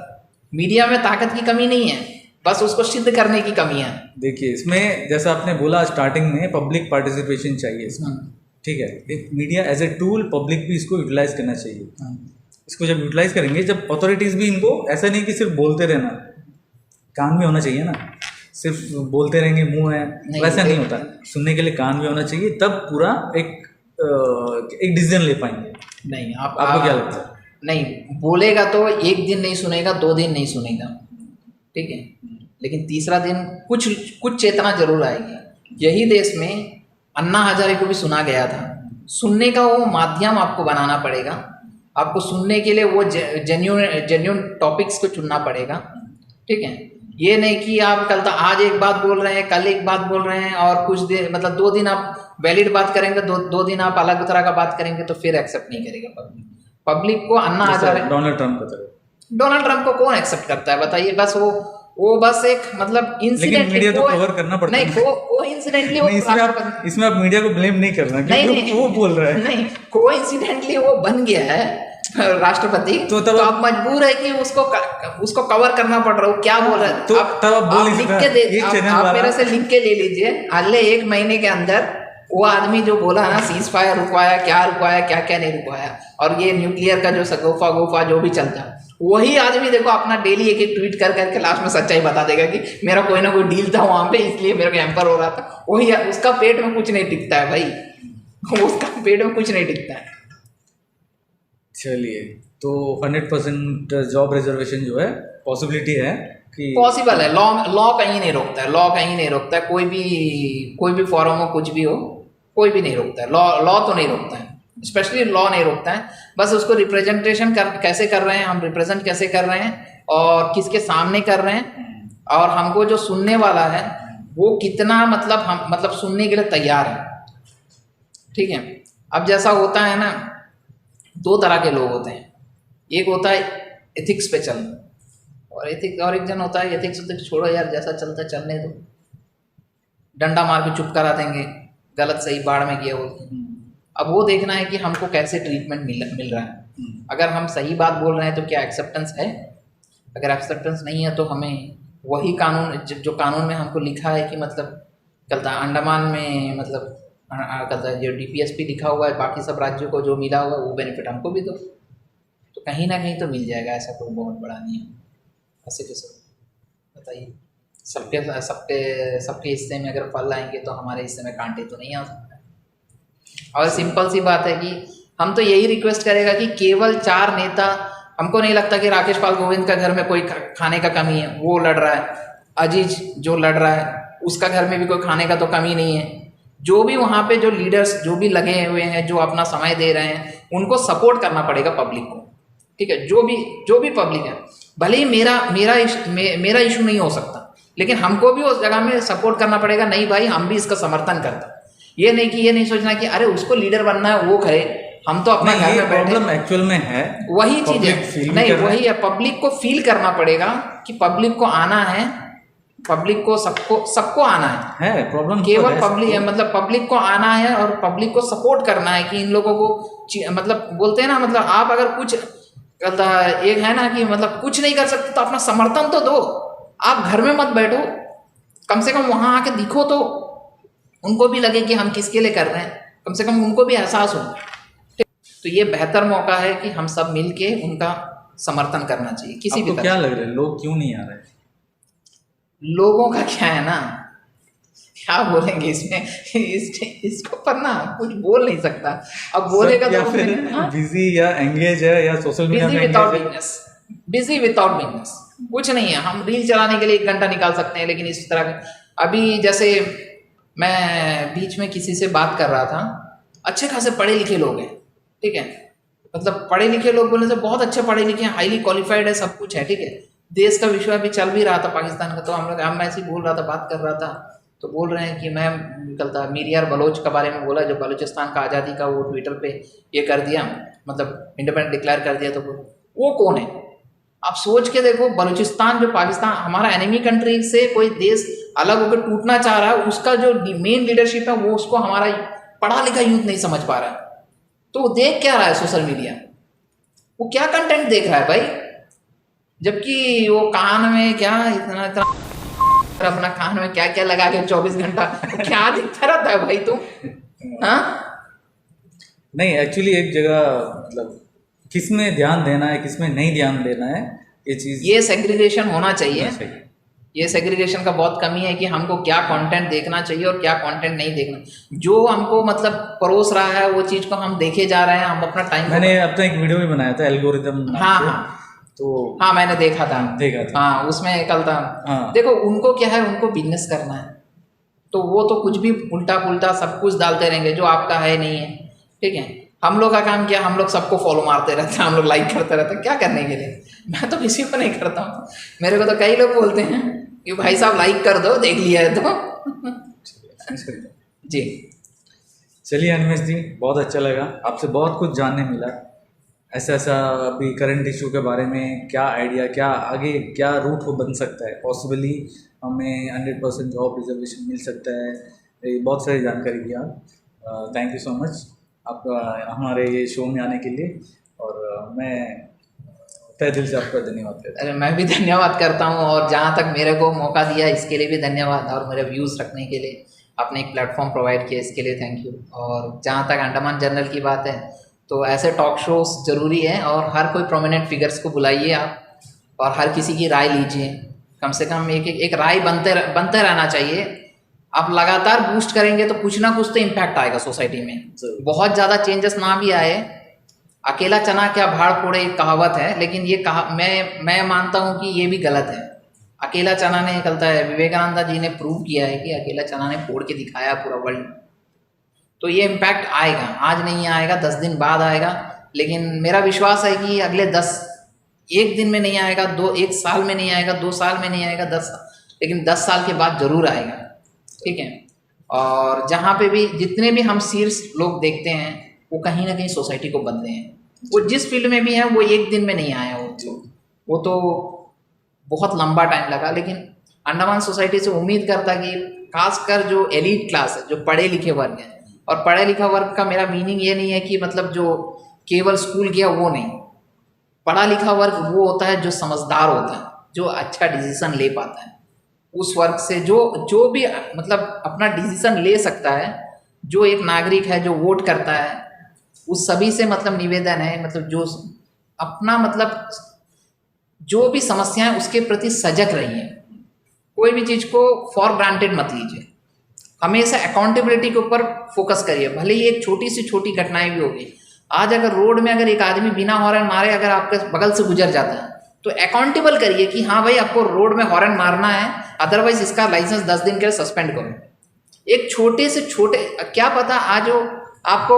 मीडिया में ताकत की कमी नहीं है, बस उसको सिद्ध करने की कमी है। देखिए, इसमें जैसा आपने बोला स्टार्टिंग में, पब्लिक पार्टिसिपेशन चाहिए इसमें, ठीक है। एक media as a tool, public भी इसको यूटिलाइज करना चाहिए। इसको जब यूटिलाइज करेंगे, जब अथॉरिटीज़ भी इनको, ऐसा नहीं कि सिर्फ बोलते रहना, काम भी होना चाहिए ना। सिर्फ बोलते रहेंगे, मुंह है, वैसा नहीं होता, सुनने के लिए कान भी होना चाहिए, तब पूरा एक डिसीजन ले पाएंगे। नहीं, आपको क्या लगता है? नहीं, बोलेगा तो एक दिन नहीं सुनेगा, 2 दिन नहीं सुनेगा, ठीक है, लेकिन तीसरा दिन कुछ चेतना जरूर आएगी। यही देश में अन्ना हजारे को भी सुना गया था। सुनने का वो माध्यम आपको बनाना पड़ेगा, आपको सुनने के लिए वो जेन्युइन टॉपिक्स को चुनना पड़ेगा, ठीक है। ये नहीं कि आप आज एक बात बोल रहे हैं, कल एक बात बोल रहे हैं, और कुछ दिन, मतलब 2 दिन आप वैलिड बात करेंगे, 2 दिन आप अलग तरह का बात करेंगे, तो फिर एक्सेप्ट नहीं करेगा पब्लिक को। अन्ना हजारे, डोनाल्ड ट्रम्प को कौन एक्सेप्ट करता है बताइए? बस वो बस एक मतलब इंसिडेंट, मीडिया तो कवर करना पड़ता है। नहीं, वो इंसिडेंटली, इसमें आप मीडिया को ब्लेम नहीं करना, क्योंकि वो बोल रहा है। नहीं, कोइंसिडेंटली वो बन गया है राष्ट्रपति, तो आप मजबूर है कि उसको कवर करना पड़ रहा है। क्या बोल रहा है? तो तब आप बोल लिख के दे, आप मेरे से लिख के ले लीजिए, अगले 1 महीने के अंदर वो आदमी जो बोला ना, सीज फायर रुकवाया, क्या नहीं रुकवाया, और ये न्यूक्लियर का जो गोफा जो भी चलता, वही आदमी देखो अपना डेली एक ट्वीट करके लास्ट में सच्चाई बता देगा कि मेरा कोई ना कोई डील था वहां पे, इसलिए मेरे को हैम्पर हो रहा था। वही उसका पेट में कुछ नहीं टिकता है भाई, उसका पेट में कुछ नहीं टिकता है। चलिए, तो 100% जॉब रिजर्वेशन जो है पॉसिबिलिटी है कि पॉसिबल है। लॉ कहीं नहीं रोकता है, कोई भी फॉर्म हो, कुछ भी हो, कोई भी नहीं रोकता है। लॉ तो नहीं रोकता है, स्पेशली लॉ नहीं रोकता है। बस उसको रिप्रेजेंटेशन कैसे कर रहे हैं, हम रिप्रेजेंट कैसे कर रहे हैं, और किसके सामने कर रहे हैं, और हमको जो सुनने वाला है वो कितना मतलब सुनने के लिए तैयार है, ठीक है। अब जैसा होता है ना, 2 तरह के लोग होते हैं, एक होता है एथिक्स पे चल, और एक जन होता है एथिक्स तो छोड़ो यार, जैसा चलता है चलने दो, डंडा मार के चुप करा देंगे, गलत सही बाढ़ में किया होते हैं। अब वो देखना है कि हमको कैसे ट्रीटमेंट मिल रहा है। अगर हम सही बात बोल रहे हैं तो क्या एक्सेप्टेंस है, अगर एक्सेप्टेंस नहीं है तो हमें वही कानून, जो कानून में हमको लिखा है कि मतलब कहता है अंडमान में मतलब कहता है जो DPSP लिखा हुआ है बाकी सब राज्यों को जो मिला हुआ है वो बेनिफिट हमको भी दो, तो कहीं ना कहीं तो मिल जाएगा, ऐसा कोई बहुत बड़ा नहीं है। ऐसे कैसे बताइए, सबके सबके सबके हिस्से में अगर फल आएंगे तो हमारे हिस्से में कांटे तो नहीं आ सकते। और सिंपल सी बात है कि हम तो यही रिक्वेस्ट करेगा कि केवल 4 नेता, हमको नहीं लगता कि राकेश पाल गोविंद का घर में कोई खाने का कमी है, वो लड़ रहा है, अजीज जो लड़ रहा है उसका घर में भी कोई खाने का तो कमी नहीं है। जो भी वहाँ पे जो लीडर्स जो भी लगे हुए हैं, जो अपना समय दे रहे हैं, उनको सपोर्ट करना पड़ेगा पब्लिक को, ठीक है। जो भी पब्लिक है, भले ही मेरा इशू नहीं हो सकता, लेकिन हमको भी उस जगह में सपोर्ट करना पड़ेगा। नहीं भाई, हम भी इसका समर्थन करते हैं। ये नहीं सोचना कि अरे उसको लीडर बनना है वो करे, हम तो अपने घर में बैठे। प्रॉब्लम एक्चुअल में है, वही चीज है, नहीं वही है, पब्लिक को फील करना पड़ेगा कि पब्लिक को आना है, पब्लिक को सबको आना है प्रॉब्लम केवल पब्लिक है, मतलब पब्लिक को आना है और पब्लिक को सपोर्ट करना है कि इन लोगों को मतलब बोलते हैं ना, मतलब आप अगर कुछ एक है ना कि मतलब कुछ नहीं कर सकते तो अपना समर्थन तो दो, आप घर में मत बैठो, कम से कम वहां आके दिखो तो उनको भी लगे कि हम किसके लिए कर रहे हैं, कम से कम उनको भी एहसास हो। तो ये बेहतर मौका है कि हम सब मिल के उनका समर्थन करना चाहिए किसी भी तरह। क्या लग रहा है लोग क्यों नहीं आ रहे? लोगों का क्या है ना, क्या बोलेंगे इसमें, इसको पर ना कुछ बोल नहीं सकता। अब बोलेगा तो फिर बिजी या एंगेज है या सोशल मीडिया में बिजी विदाउट बिजनेस कुछ नहीं है। हम रील चलाने के लिए 1 घंटा निकाल सकते हैं, लेकिन इस तरह अभी जैसे मैं बीच में किसी से बात कर रहा था, अच्छे खासे पढ़े लिखे लोग हैं, ठीक है, मतलब पढ़े लिखे लोग बोलने से बहुत अच्छे पढ़े लिखे हैं, हाईली क्वालिफाइड है, सब कुछ है, ठीक है। देश का विषय भी चल भी रहा था पाकिस्तान का, तो हम ऐसे ही बोल रहा था, बात कर रहा था, तो बोल रहे हैं कि मैं निकलता मीरियार बलोच के बारे में बोला, जो बलूचिस्तान का आज़ादी का वो ट्विटर पे ये कर दिया, मतलब इंडिपेंडेंट डिक्लेयर कर दिया, तो वो कौन है? आप सोच के देखो, बलूचिस्तान जो पाकिस्तान हमारा एनिमी कंट्री से कोई देश अलग होकर टूटना चाह रहा है, उसका जो मेन लीडरशिप है वो उसको हमारा पढ़ा लिखा यूथ नहीं समझ पा रहा है। तो वो देख क्या रहा है सोशल मीडिया, वो क्या कंटेंट देख रहा है भाई, जबकि वो कान में क्या इतना अपना कान में क्या क्या लगा के 24 घंटा क्या दिखता रहता है भाई तुम? हाँ नहीं, एक्चुअली एक जगह मतलब किस में ध्यान देना है किस में नहीं ध्यान देना है, ये चीज़, ये सेग्रीगेशन होना चाहिए। ये सेग्रीगेशन का बहुत कमी है कि हमको क्या कंटेंट देखना चाहिए और क्या कंटेंट नहीं देखना। जो हमको मतलब परोस रहा है वो चीज़ को हम देखे जा रहे हैं, हम अपना टाइम। मैंने अपना एक वीडियो भी बनाया था एल्गोरिदम, हाँ मैंने देखा था हाँ, उसमें कल था। देखो उनको क्या है, उनको बिजनेस करना है, तो वो तो कुछ भी उल्टा पुल्टा सब कुछ डालते रहेंगे जो आपका है नहीं है, ठीक है। हम लोग का काम क्या, हम लोग सबको फॉलो मारते रहते हैं, हम लोग लाइक करते रहते हैं, क्या करने के लिए? मैं तो किसी को नहीं करता हूँ, मेरे को तो कई लोग बोलते हैं कि भाई साहब लाइक कर दो, देख लिया है तो जी। चलिए अनिमेश जी, बहुत अच्छा लगा, आपसे बहुत कुछ जानने मिला। ऐसा अभी करंट इशू के बारे में क्या आइडिया, क्या आगे क्या रूट हो बन सकता है, पॉसिबली हमें 100% जॉब रिजर्वेशन मिल सकता है, ये बहुत सारी जानकारी दी आप। थैंक यू सो मच आपका हमारे ये शो में आने के लिए, और मैं तहे दिल से आपका धन्यवाद करता हूँ। अरे मैं भी धन्यवाद करता हूँ, और जहाँ तक मेरे को मौका दिया इसके लिए भी धन्यवाद, और मेरे व्यूज़ रखने के लिए आपने एक प्लेटफॉर्म प्रोवाइड किया इसके लिए थैंक यू। और जहाँ तक अंडमान जर्नल की बात है, तो ऐसे टॉक शोज ज़रूरी है, और हर कोई प्रोमिनेंट फिगर्स को बुलाइए आप, और हर किसी की राय लीजिए, कम से कम एक राय बनते रहना चाहिए। आप लगातार बूस्ट करेंगे तो कुछ ना कुछ तो इम्पैक्ट आएगा सोसाइटी में। बहुत ज़्यादा चेंजेस ना भी आए, अकेला चना क्या भाड़ फोड़े एक कहावत है, लेकिन ये मैं मानता हूँ कि ये भी गलत है। अकेला चना ने निकलता है, विवेकानंद जी ने प्रूव किया है कि अकेला चना ने फोड़ के दिखाया पूरा वर्ल्ड। तो ये इम्पैक्ट आएगा, आज नहीं आएगा, 10 दिन बाद आएगा, लेकिन मेरा विश्वास है कि अगले 1 दिन में नहीं आएगा, 1 साल में नहीं आएगा, 2 साल में नहीं आएगा, लेकिन 10 साल के बाद जरूर आएगा, ठीक है। और जहाँ पे भी जितने भी हम शीर्ष लोग देखते हैं वो कहीं ना कहीं सोसाइटी को बदले हैं, वो जिस फील्ड में भी है वो 1 दिन में नहीं आया, वो तो बहुत लंबा टाइम लगा। लेकिन अंडमान सोसाइटी से उम्मीद करता कि खासकर जो एलीट क्लास है, जो पढ़े लिखे वर्ग है, और पढ़े लिखा वर्ग का मेरा मीनिंग ये नहीं है कि मतलब जो केवल स्कूल गया वो नहीं, पढ़ा लिखा वर्ग वो होता है जो समझदार होता है, जो अच्छा डिसीजन ले पाता है, उस वर्ग से जो भी मतलब अपना डिसीजन ले सकता है, जो एक नागरिक है जो वोट करता है, उस सभी से मतलब निवेदन है मतलब जो अपना मतलब जो भी समस्या है उसके प्रति सजग रहिए। कोई भी चीज़ को फॉर ग्रांटेड मत लीजिए, हमेशा अकाउंटेबिलिटी के ऊपर फोकस करिए। भले ही एक छोटी से छोटी घटनाएं भी होगी। आज अगर रोड में अगर एक आदमी बिना हॉर्न मारे अगर आपके बगल से गुजर जाता है तो अकाउंटेबल करिए कि हाँ भाई आपको रोड में हॉर्न मारना है, अदरवाइज इसका लाइसेंस 10 दिन के लिए सस्पेंड करो। एक छोटे से छोटे, क्या पता आज वो आपको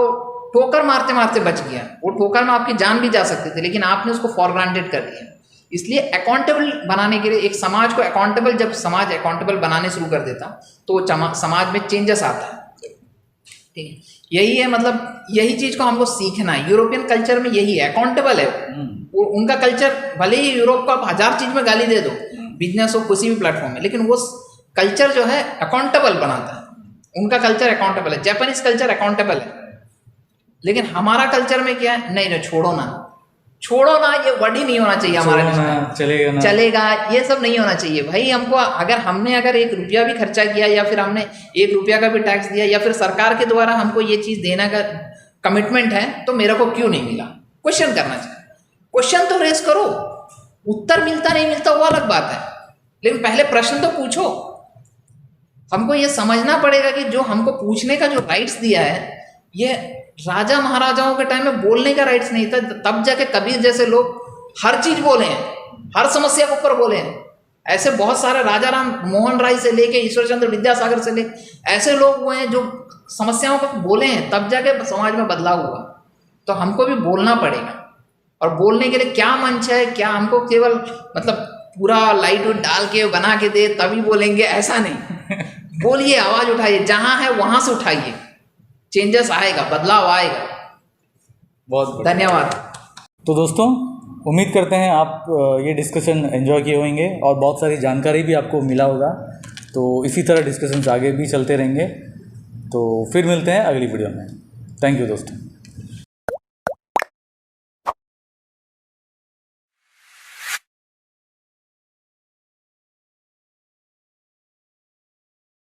ठोकर मारते मारते बच गया, वो ठोकर में आपकी जान भी जा सकती थी, लेकिन आपने उसको फॉर ग्रांटेड कर दिया। इसलिए अकाउंटेबल बनाने के लिए एक समाज को अकाउंटेबल, जब समाज अकाउंटेबल बनाने शुरू कर देता तो समाज में चेंजेस आता है। ठीक है, यही है मतलब यही चीज को हमको सीखना है। यूरोपियन कल्चर में यही है, अकाउंटेबल है उनका कल्चर। भले ही यूरोप को आप 1000 चीज में गाली दे दो, बिजनेस हो किसी भी प्लेटफॉर्म में, लेकिन वो कल्चर जो है अकाउंटेबल बनाता है। उनका कल्चर अकाउंटेबल है, जापानीज कल्चर अकाउंटेबल है। लेकिन हमारा कल्चर में क्या है, नहीं छोड़ो ना, ये वर्ड ही नहीं होना चाहिए हमारे लिए, चलेगा ये सब नहीं होना चाहिए भाई। हमको अगर 1 रुपया भी खर्चा किया या फिर हमने 1 रुपया का भी टैक्स दिया या फिर सरकार के द्वारा हमको ये चीज़ देने का कमिटमेंट है तो मेरे को क्यों नहीं मिला, क्वेश्चन करना चाहिए। क्वेश्चन तो रेस करो, उत्तर मिलता नहीं मिलता वो अलग बात है, लेकिन पहले प्रश्न तो पूछो। हमको ये समझना पड़ेगा कि जो हमको पूछने का जो राइट्स दिया है, ये राजा महाराजाओं के टाइम में बोलने का राइट्स नहीं था। तब जाके कबीर जैसे लोग हर चीज बोले हैं, हर समस्या के ऊपर बोले हैं। ऐसे बहुत सारे राजा राम मोहन राय से लेके ईश्वर चंद्र विद्यासागर से लेके ऐसे लोग हुए हैं जो समस्याओं को बोले हैं, तब जाके समाज में बदलाव हुआ। तो हमको भी बोलना पड़ेगा, और बोलने के लिए क्या मंच है, क्या हमको केवल मतलब पूरा लाइट डाल के बना के दे तभी बोलेंगे, ऐसा नहीं। बोलिए, आवाज उठाइए, जहां है वहां से उठाइए, चेंजेस आएगा, बदलाव आएगा। बहुत धन्यवाद। तो दोस्तों, उम्मीद करते हैं आप ये डिस्कशन एंजॉय किए होंगे और बहुत सारी जानकारी भी आपको मिला होगा। तो इसी तरह डिस्कशंस आगे भी चलते रहेंगे। तो फिर मिलते हैं अगली वीडियो में। थैंक यू दोस्तों।